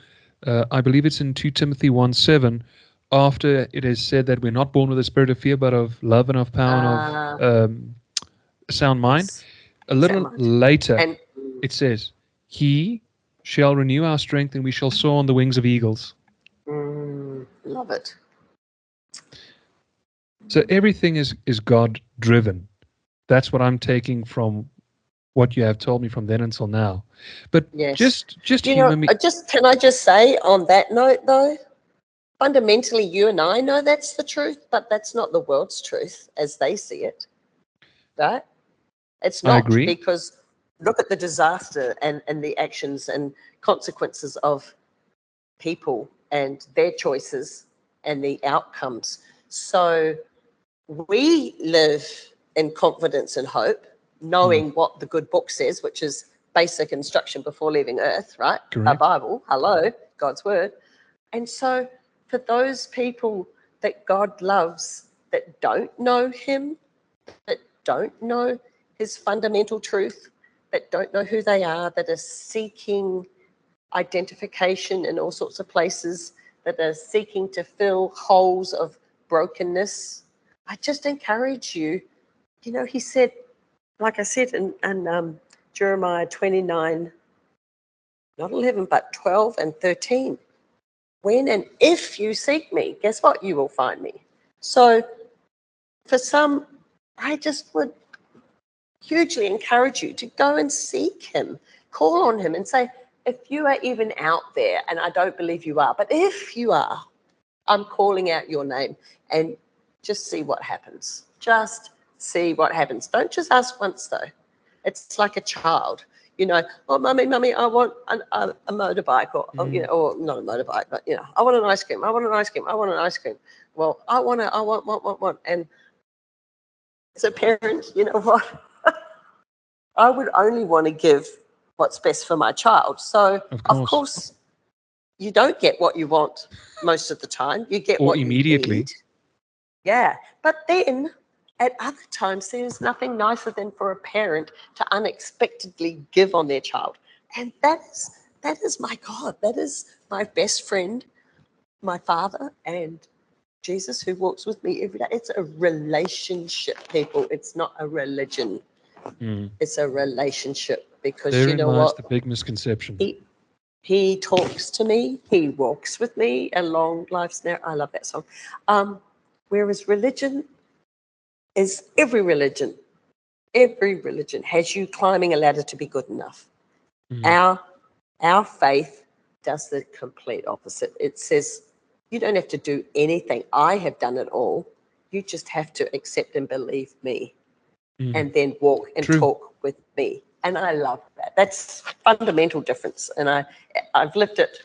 I believe it's in 2 Timothy 1:7, after it is said that we're not born with a spirit of fear, but of love and of power and of sound mind. Yes. A little later, And it says, he shall renew our strength and we shall soar on the wings of eagles. Love it. So everything is God driven. That's what I'm taking from what you have told me from then until now. But Yes. just you humor know, me. can I just say on that note though, fundamentally you and I know that's the truth, but that's not the world's truth as they see it. Right? It's not. I agree. Because look at the disaster and the actions and consequences of people and their choices and the outcomes. So we live in confidence and hope, knowing what the good book says, which is basic instruction before leaving earth, right? Correct. Our Bible, hello, God's word. And so for those people that God loves that don't know him, that don't know his fundamental truth, that don't know who they are, that are seeking identification in all sorts of places, that are seeking to fill holes of brokenness, I just encourage you. You know, he said, like I said in Jeremiah 29, not 11, but 12 and 13, when and if you seek me, guess what? You will find me. So for some, I just would hugely encourage you to go and seek him, call on him and say, if you are even out there, and I don't believe you are, but if you are, I'm calling out your name, and just see what happens. Just see what happens. Don't just ask once though. It's like a child, you know, oh, mummy, I want a motorbike, or you know, or not a motorbike, but you know, I want an ice cream. I want an ice cream. I want an ice cream. Well, I want. And as a parent, you know what? I would only want to give what's best for my child. So, of course, you don't get what you want most of the time. You get what immediately. You need. Yeah. But then at other times, there's nothing nicer than for a parent to unexpectedly give on their child. And that is my God. That is my best friend, my father, and Jesus, who walks with me every day. It's a relationship, people. It's not a religion. It's a relationship, because therein you know lies what? The big misconception. He talks to me. He walks with me along life's narrow. I love that song. Whereas religion, is every religion has you climbing a ladder to be good enough. Our faith does the complete opposite. It says you don't have to do anything. I have done it all. You just have to accept and believe me, and then walk and talk with me. And I love that. That's fundamental difference. And I've lived it,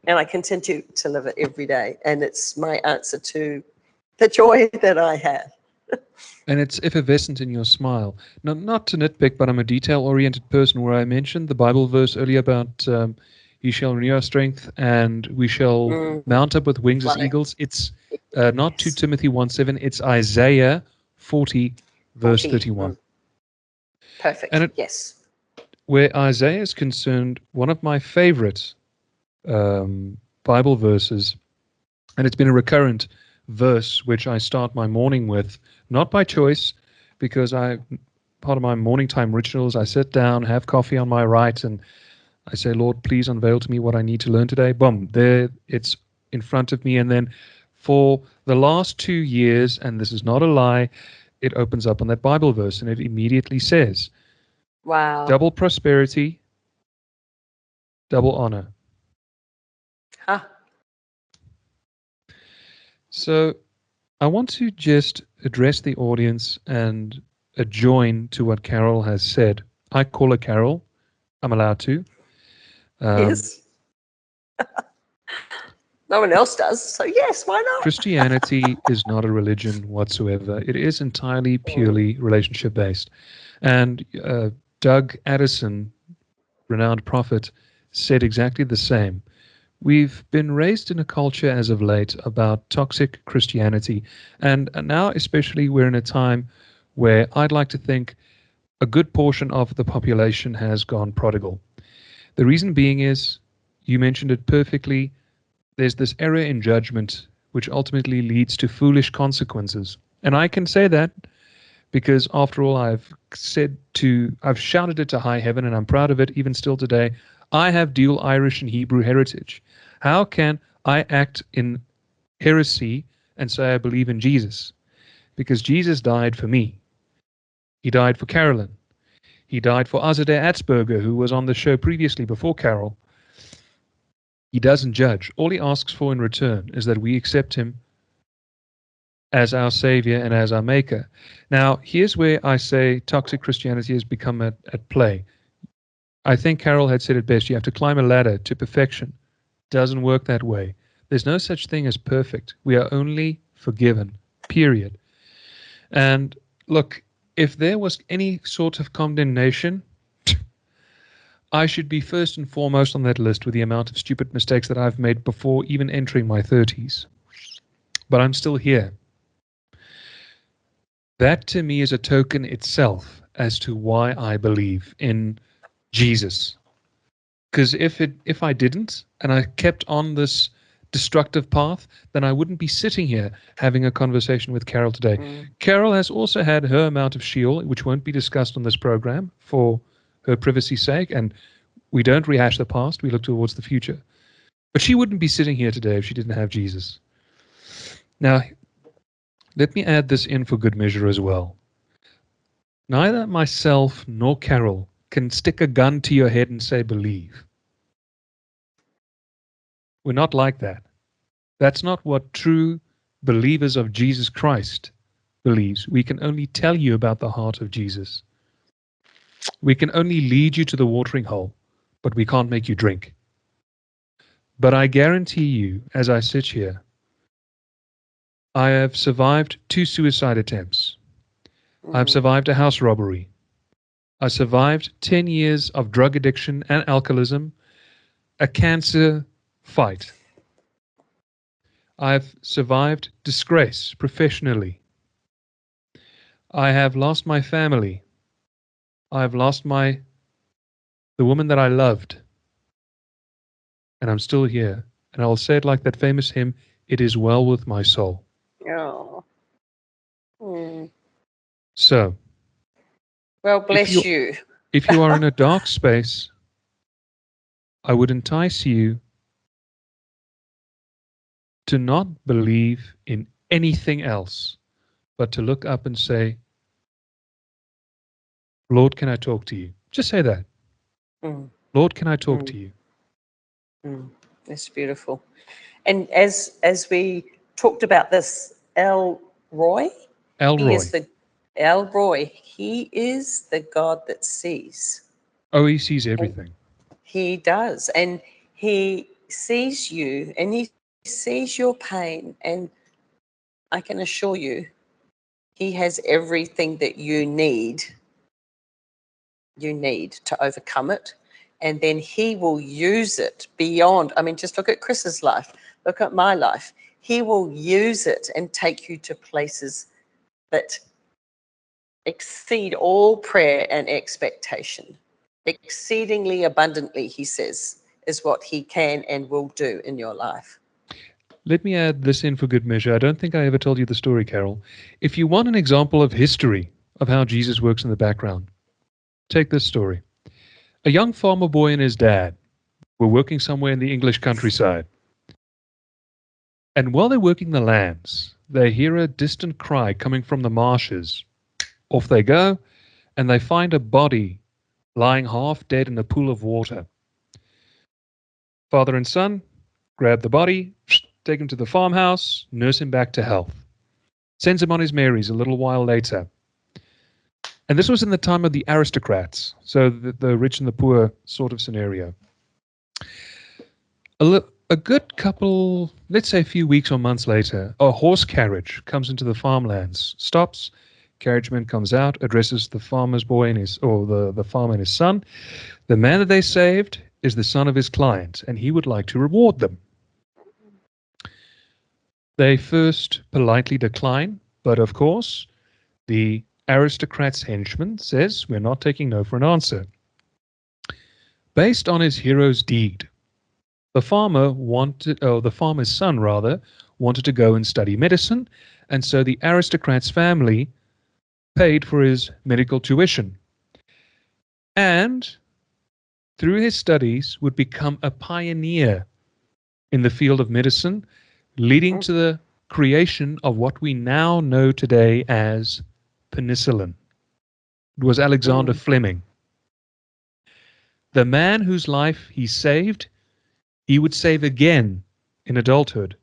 and I continue to live it every day. And it's my answer to the joy that I have. And it's effervescent in your smile. Now, not to nitpick, but I'm a detail-oriented person, where I mentioned the Bible verse earlier about you shall renew our strength and we shall mount up with wings as eagles. It's not 2 Timothy 1:7, it's Isaiah 40, verse 31. Perfect, and yes. Where Isaiah is concerned, one of my favorite Bible verses, and it's been a recurrent verse which I start my morning with, not by choice, because part of my morning time rituals, I sit down, have coffee on my right, and I say, Lord, please unveil to me what I need to learn today. Boom, there it's in front of me. And then for the last 2 years, and this is not a lie, it opens up on that Bible verse, and it immediately says, wow, double prosperity, double honor. Huh. So I want to just address the audience and adjoin to what Carol has said. I call her Carol. I'm allowed to. Yes. No one else does, so yes, why not? Christianity is not a religion whatsoever. It is entirely, purely relationship-based. And Doug Addison, renowned prophet, said exactly the same. We've been raised in a culture as of late about toxic Christianity, and now especially we're in a time where I'd like to think a good portion of the population has gone prodigal. The reason being is, you mentioned it perfectly, there's this error in judgment which ultimately leads to foolish consequences. And I can say that because, after all, I've shouted it to high heaven, and I'm proud of it even still today. I have dual Irish and Hebrew heritage. How can I act in heresy and say I believe in Jesus? Because Jesus died for me. He died for Carolyn. He died for Azadeh Atzberger, who was on the show previously before Carol. He doesn't judge. All he asks for in return is that we accept him as our savior and as our maker. Now, here's where I say toxic Christianity has become at play. I think Carol had said it best. You have to climb a ladder to perfection. Doesn't work that way. There's no such thing as perfect. We are only forgiven, period. And look, if there was any sort of condemnation, I should be first and foremost on that list with the amount of stupid mistakes that I've made before even entering my 30s. But I'm still here. That to me is a token itself as to why I believe in Jesus. Because if I didn't, and I kept on this destructive path, then I wouldn't be sitting here having a conversation with Carol today. Carol has also had her amount of Sheol, which won't be discussed on this program for her privacy's sake, and we don't rehash the past, we look towards the future. But she wouldn't be sitting here today if she didn't have Jesus. Now, let me add this in for good measure as well. Neither myself nor Carol can stick a gun to your head and say, believe. We're not like that. That's not what true believers of Jesus Christ believes. We can only tell you about the heart of Jesus. We can only lead you to the watering hole, but we can't make you drink. But I guarantee you, as I sit here, I have survived 2 suicide attempts. I've survived a house robbery. I survived 10 years of drug addiction and alcoholism, a cancer fight. I've survived disgrace professionally. I have lost my family. I've lost the woman that I loved. And I'm still here. And I'll say it like that famous hymn, it is well with my soul. Oh. So, well, bless you. If you are in a dark space, I would entice you to not believe in anything else but to look up and say, Lord, can I talk to you? Just say that. Mm, Lord, can I talk mm, to you? mm. That's beautiful. And as we talked about this, Roy, he Elroy. is the Roy. He is the God that sees. Oh, he sees And everything. he does, and he sees you, and he sees your pain. And I can assure you, he has everything that you need to overcome it. And then he will use it beyond. I mean, just look at Chris's life, look at my life. He will use it and take you to places that exceed all prayer and expectation. Exceedingly abundantly, he says, is what he can and will do in your life. Let me add this in for good measure. I don't think I ever told you the story, Carol. If you want an example of history of how Jesus works in the background, take this story. A young farmer boy and his dad were working somewhere in the English countryside. And while they're working the lands, they hear a distant cry coming from the marshes. Off they go, and they find a body lying half dead in a pool of water. Father and son grab the body, take him to the farmhouse, nurse him back to health. Sends him on his merries a little while later. And this was in the time of the aristocrats, so the rich and the poor sort of scenario. A good couple, let's say a few weeks or months later, a horse carriage comes into the farmlands, stops, carriageman comes out, addresses the farmer's boy and the farmer and his son. The man that they saved is the son of his client, and he would like to reward them. They first politely decline, but of course, the aristocrat's henchman says, "We're not taking no for an answer." Based on his hero's deed, the farmer's son rather, wanted to go and study medicine, and so the aristocrat's family paid for his medical tuition. And through his studies would become a pioneer in the field of medicine, leading to the creation of what we now know today as penicillin. It was Alexander Fleming. The man whose life he saved, he would save again in adulthood,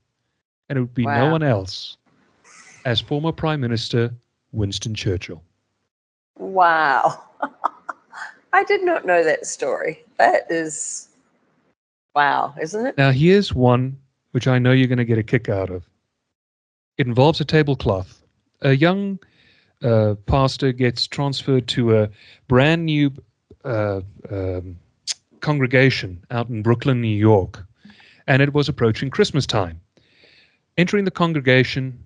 and it would be no Wow. one else as former Prime Minister Winston Churchill. Wow. I did not know that story. That is wow, isn't it? Now, here's one which I know you're going to get a kick out of. It involves a tablecloth. A young pastor gets transferred to a brand new congregation out in Brooklyn, New York, and it was approaching Christmas time. Entering the congregation,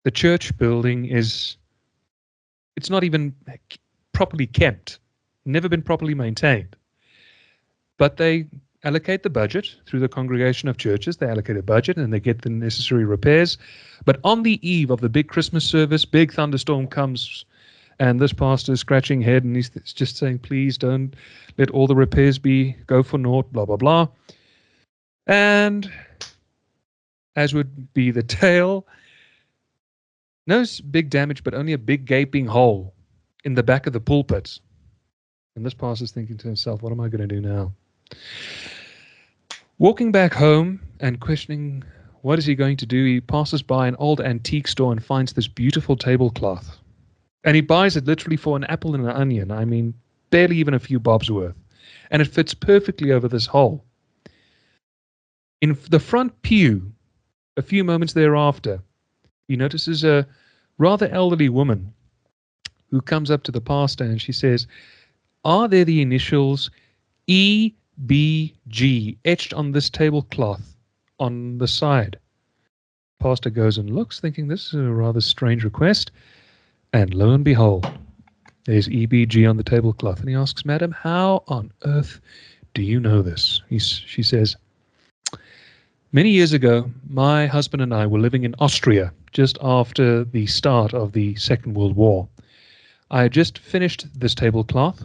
the church building it's not even properly kept, never been properly maintained. But they allocate the budget through the congregation of churches. They allocate a budget and they get the necessary repairs. But on the eve of the big Christmas service, big thunderstorm comes, and this pastor is scratching head and he's just saying, please don't let all the repairs go for naught, blah, blah, blah. And as would be the tale, no big damage, but only a big gaping hole in the back of the pulpit. And this pastor's thinking to himself, what am I going to do now? Walking back home and questioning what is he going to do, he passes by an old antique store and finds this beautiful tablecloth. And he buys it literally for an apple and an onion. I mean, barely even a few bobs worth. And it fits perfectly over this hole. In the front pew, a few moments thereafter, he notices a rather elderly woman who comes up to the pastor and she says, are there the initials EBG etched on this tablecloth on the side? Pastor goes and looks, thinking this is a rather strange request. And lo and behold, there's EBG on the tablecloth. And he asks, Madam, how on earth do you know this? She says, many years ago, my husband and I were living in Austria just after the start of the Second World War. I had just finished this tablecloth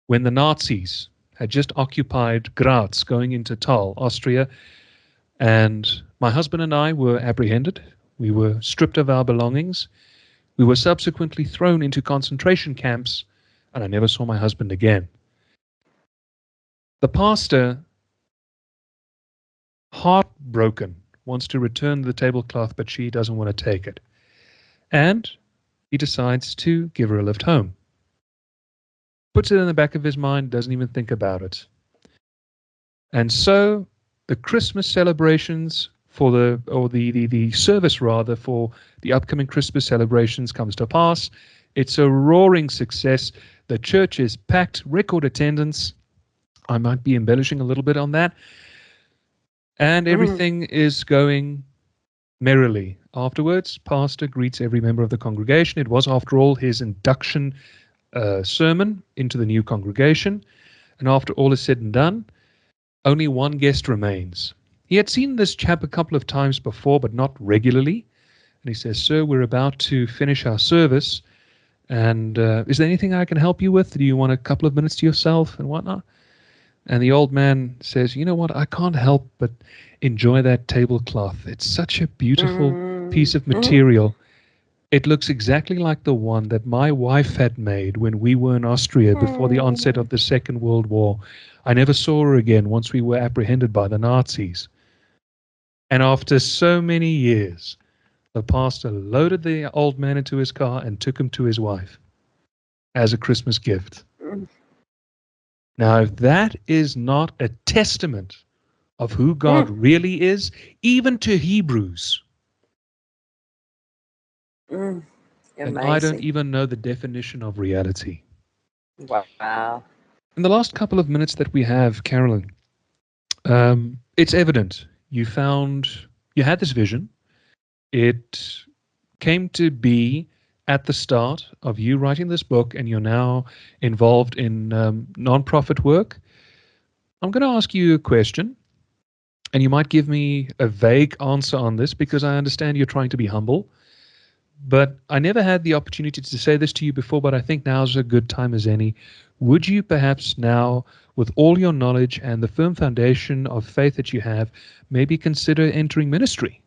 when the Nazis had just occupied Graz, going into Thal, Austria, and my husband and I were apprehended. We were stripped of our belongings. We were subsequently thrown into concentration camps, and I never saw my husband again. The pastor, heartbroken, wants to return the tablecloth, but she doesn't want to take it. And he decides to give her a lift home. Puts it in the back of his mind, doesn't even think about it. And so the Christmas celebrations for the service rather for the upcoming Christmas celebrations comes to pass. It's a roaring success. The church is packed, record attendance. I might be embellishing a little bit on that. And everything is going merrily. Afterwards, pastor greets every member of the congregation. It was, after all, his induction sermon into the new congregation. And after all is said and done, only one guest remains. He had seen this chap a couple of times before, but not regularly. And he says, "Sir, we're about to finish our service. And is there anything I can help you with? Do you want a couple of minutes to yourself and whatnot?" And the old man says, "You know what? I can't help but enjoy that tablecloth. It's such a beautiful piece of material. It looks exactly like the one that my wife had made when we were in Austria before the onset of the Second World War. I never saw her again once we were apprehended by the Nazis." And after so many years, the pastor loaded the old man into his car and took him to his wife as a Christmas gift. Now, if that is not a testament of who God really is, even to Hebrews, and I don't even know the definition of reality. Wow. In the last couple of minutes that we have, Carolyn, it's evident you had this vision. It came to be at the start of you writing this book, and you're now involved in nonprofit work. I'm going to ask you a question, and you might give me a vague answer on this because I understand you're trying to be humble. But I never had the opportunity to say this to you before, but I think now's a good time as any. Would you perhaps now, with all your knowledge and the firm foundation of faith that you have, maybe consider entering ministry?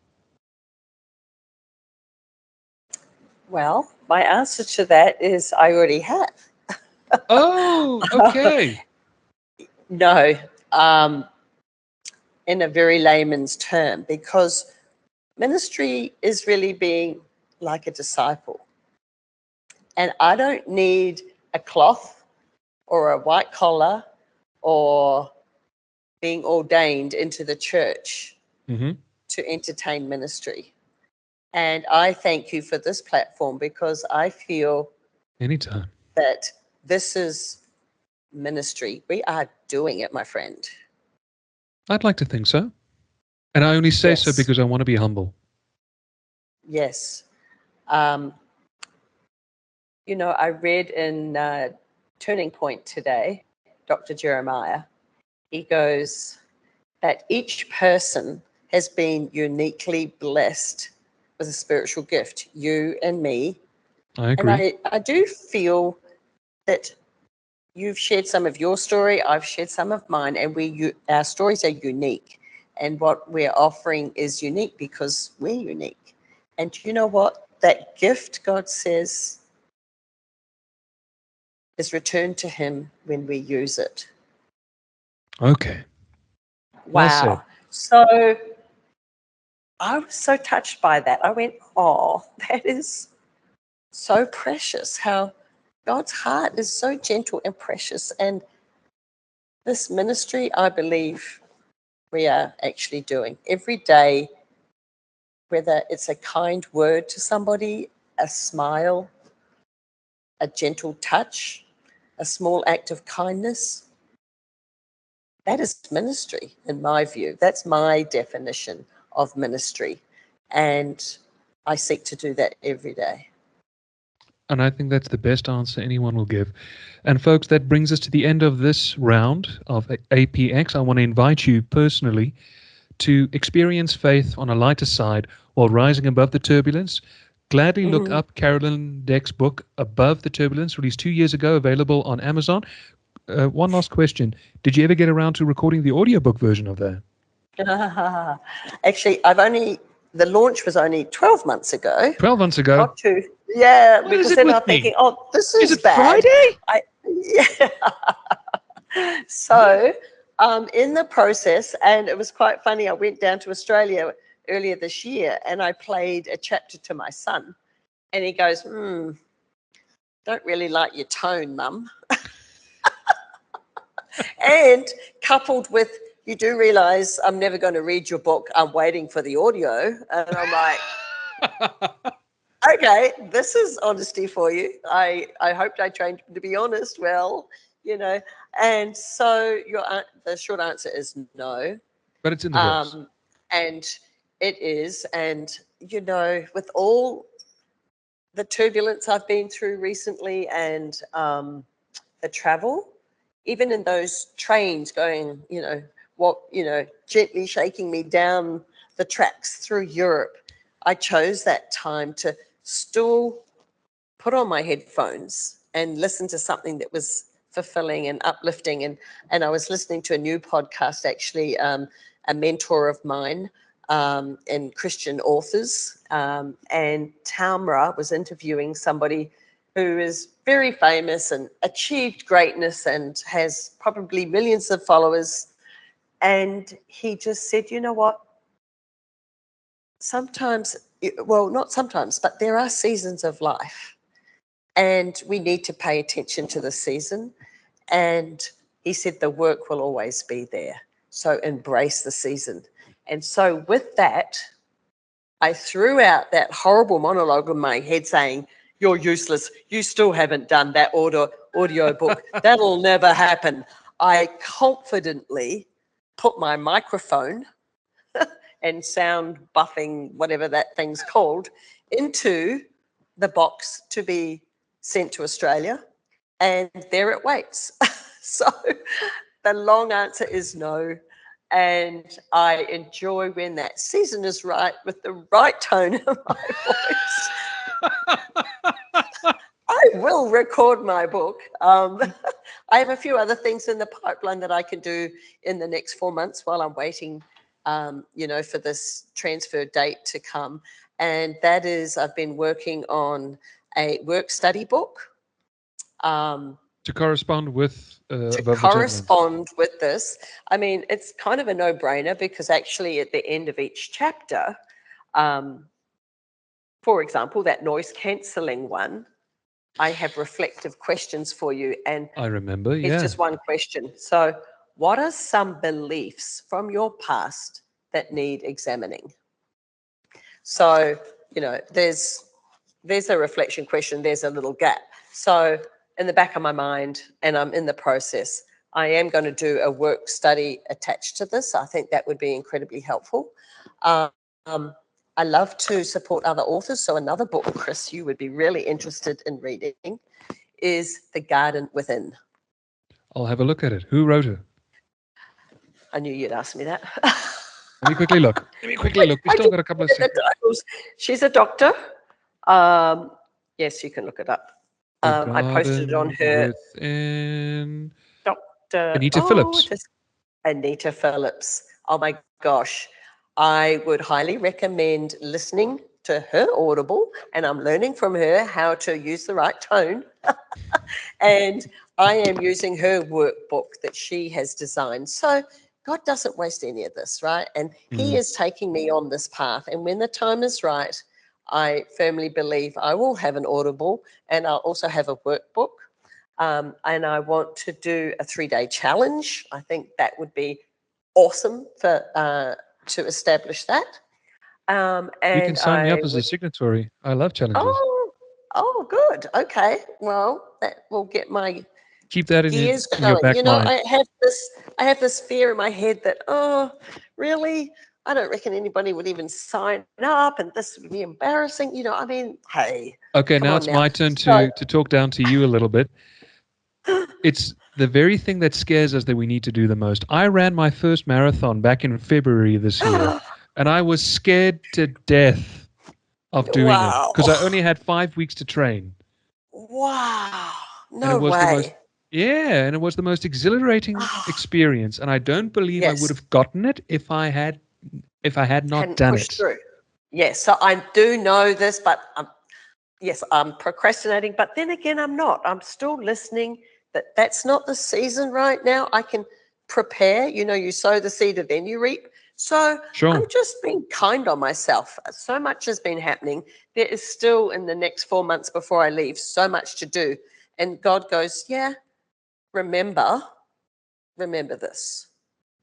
Well, my answer to that is I already have. Oh, okay. No, in a very layman's term, because ministry is really being like a disciple. And I don't need a cloth or a white collar or being ordained into the church to entertain ministry. And I thank you for this platform because I feel anytime that this is ministry. We are doing it, my friend. I'd like to think so. And I only say so because I want to be humble. Yes. You know, I read in Turning Point today, Dr. Jeremiah, he goes that each person has been uniquely blessed with a spiritual gift, you and me. I agree. And I do feel that you've shared some of your story, I've shared some of mine, and our stories are unique. And what we're offering is unique because we're unique. And you know what? That gift, God says, is returned to him when we use it. Okay. Wow. So I was so touched by that. I went, oh, that is so precious, how God's heart is so gentle and precious. And this ministry, I believe we are actually doing every day, whether it's a kind word to somebody, a smile, a gentle touch, a small act of kindness. That is ministry, in my view. That's my definition of ministry. And I seek to do that every day. And I think that's the best answer anyone will give. And folks, that brings us to the end of this round of APX. I want to invite you personally to experience faith on a lighter side while rising above the turbulence. Gladly look up Carolyn Deck's book, Above the Turbulence, released 2 years ago, available on Amazon. One last question. Did you ever get around to recording the audiobook version of that? Actually, the launch was only 12 months ago. 12 months ago? Yeah, What is because it then with I'm me? thinking, oh, this Is is it bad. Friday? Yeah. So in the process, and it was quite funny, I went down to Australia earlier this year and I played a chapter to my son. And he goes, don't really like your tone, Mum. And coupled with, you do realize I'm never going to read your book. I'm waiting for the audio. And I'm like, okay, this is honesty for you. I hoped I trained you to be honest. Well, and so the short answer is no. But it's in the works. And it is. And, with all the turbulence I've been through recently and the travel, even in those trains going, gently shaking me down the tracks through Europe, I chose that time to still put on my headphones and listen to something that was fulfilling and uplifting. And I was listening to a new podcast, actually, a mentor of mine and Christian authors. And Tamra was interviewing somebody who is very famous and achieved greatness and has probably millions of followers. And he just said, you know what? Sometimes, well, not sometimes, but there are seasons of life. And we need to pay attention to the season. And he said the work will always be there. So embrace the season. And so with that, I threw out that horrible monologue in my head saying, you're useless. You still haven't done that audio book. That'll never happen. I confidently put my microphone and sound buffing, whatever that thing's called, into the box to be sent to Australia. And there it waits. So the long answer is no. And I enjoy when that season is right with the right tone in my voice. I will record my book. I have a few other things in the pipeline that I can do in the next 4 months while I'm waiting, for this transfer date to come. And that is, I've been working on a work study book. To correspond with To Above the Turbulence. correspond with this. I mean, it's kind of a no-brainer because actually at the end of each chapter, for example, that noise cancelling one, I have reflective questions for you. And I remember, it's just one question. So what are some beliefs from your past that need examining? So, there's a reflection question, there's a little gap. So in the back of my mind, and I'm in the process, I am going to do a work study attached to this. I think that would be incredibly helpful. I love to support other authors. So another book, Chris, you would be really interested in reading is The Garden Within. I'll have a look at it. Who wrote it? I knew you'd ask me that. Let me quickly look. We've still got a couple of seconds. She's a doctor. Yes, you can look it up. I posted it on her. Within. Dr. Anita Phillips. Anita Phillips. Oh my gosh. I would highly recommend listening to her Audible, and I'm learning from her how to use the right tone. And I am using her workbook that she has designed. So God doesn't waste any of this, right? And He is taking me on this path. And when the time is right, I firmly believe I will have an Audible, and I'll also have a workbook. And I want to do a 3-day challenge. I think that would be awesome to establish that. And you can sign me up as a signatory. I love challenges. Oh, good. Okay. Well, that will get my keep that in your back mind. I have this fear in my head that, really? I don't reckon anybody would even sign up, and this would be embarrassing. I mean, hey. Okay, now it's my turn to talk down to you a little bit. It's the very thing that scares us that we need to do the most. I ran my first marathon back in February this year, and I was scared to death of doing it because I only had 5 weeks to train. Wow. No way. And it was the most exhilarating experience, and I don't believe I would have gotten it if I had not done it. Through. Yes, so I do know this, but yes, I'm procrastinating, but then again, I'm not. I'm still listening. That's not the season right now. I can prepare. You sow the seed and then you reap. So Sure. I'm just being kind on myself. So much has been happening. There is still, in the next 4 months before I leave, so much to do. And God goes, yeah, remember this.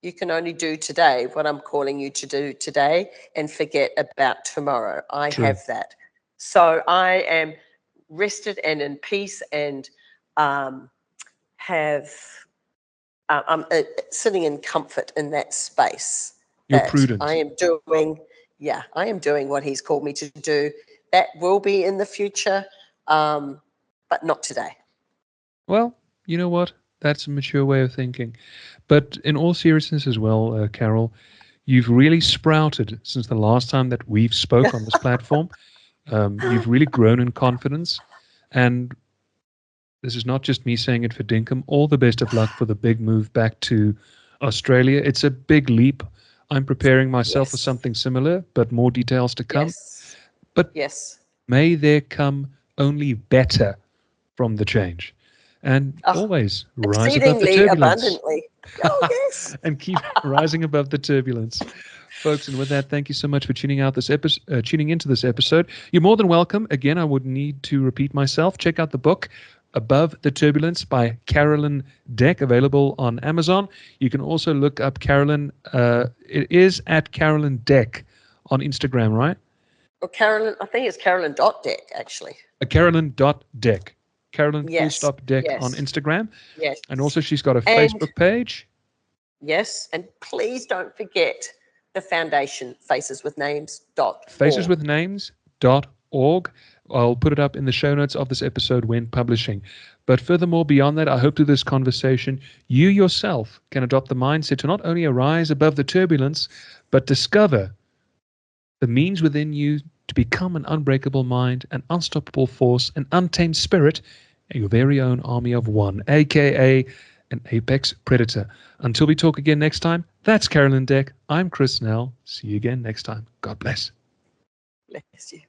You can only do today what I'm calling you to do today and forget about tomorrow. I True. have that. So I am rested and in peace and I'm sitting in comfort in that space. You're That prudent. I am doing what he's called me to do. That will be in the future, but not today. Well, you know what? That's a mature way of thinking. But in all seriousness as well, Carol, you've really sprouted since the last time that we've spoke on this platform. You've really grown in confidence. And this is not just me saying it for Dinkum. All the best of luck for the big move back to Australia. It's a big leap. I'm preparing myself for Yes. something similar, but more details to come. Yes. But Yes. may there come only better from the change. And always rise above the Exceedingly turbulence. abundantly. Oh, yes. And keep rising above the turbulence. Folks, and with that, thank you so much for tuning into this episode. You're more than welcome. Again, I would need to repeat myself. Check out the book, Above the Turbulence by Carolyn Deck, available on Amazon. You can also look up Carolyn. It is at Carolyn Deck on Instagram, right? Well, Carolyn, I think it's Carolyn.Deck, actually. Carolyn.Deck. Carolyn Yes. Deck Yes. on Instagram. Yes. And also she's got a And- Facebook page. Yes. And please don't forget the foundation, faceswithnames.org. Faceswithnames.org. I'll put it up in the show notes of this episode when publishing. But furthermore, beyond that, I hope through this conversation, you yourself can adopt the mindset to not only arise above the turbulence, but discover the means within you to become an unbreakable mind, an unstoppable force, an untamed spirit, and your very own army of one, aka an apex predator. Until we talk again next time, that's Carolyn Deck. I'm Chris Snell. See you again next time. God bless. Bless you.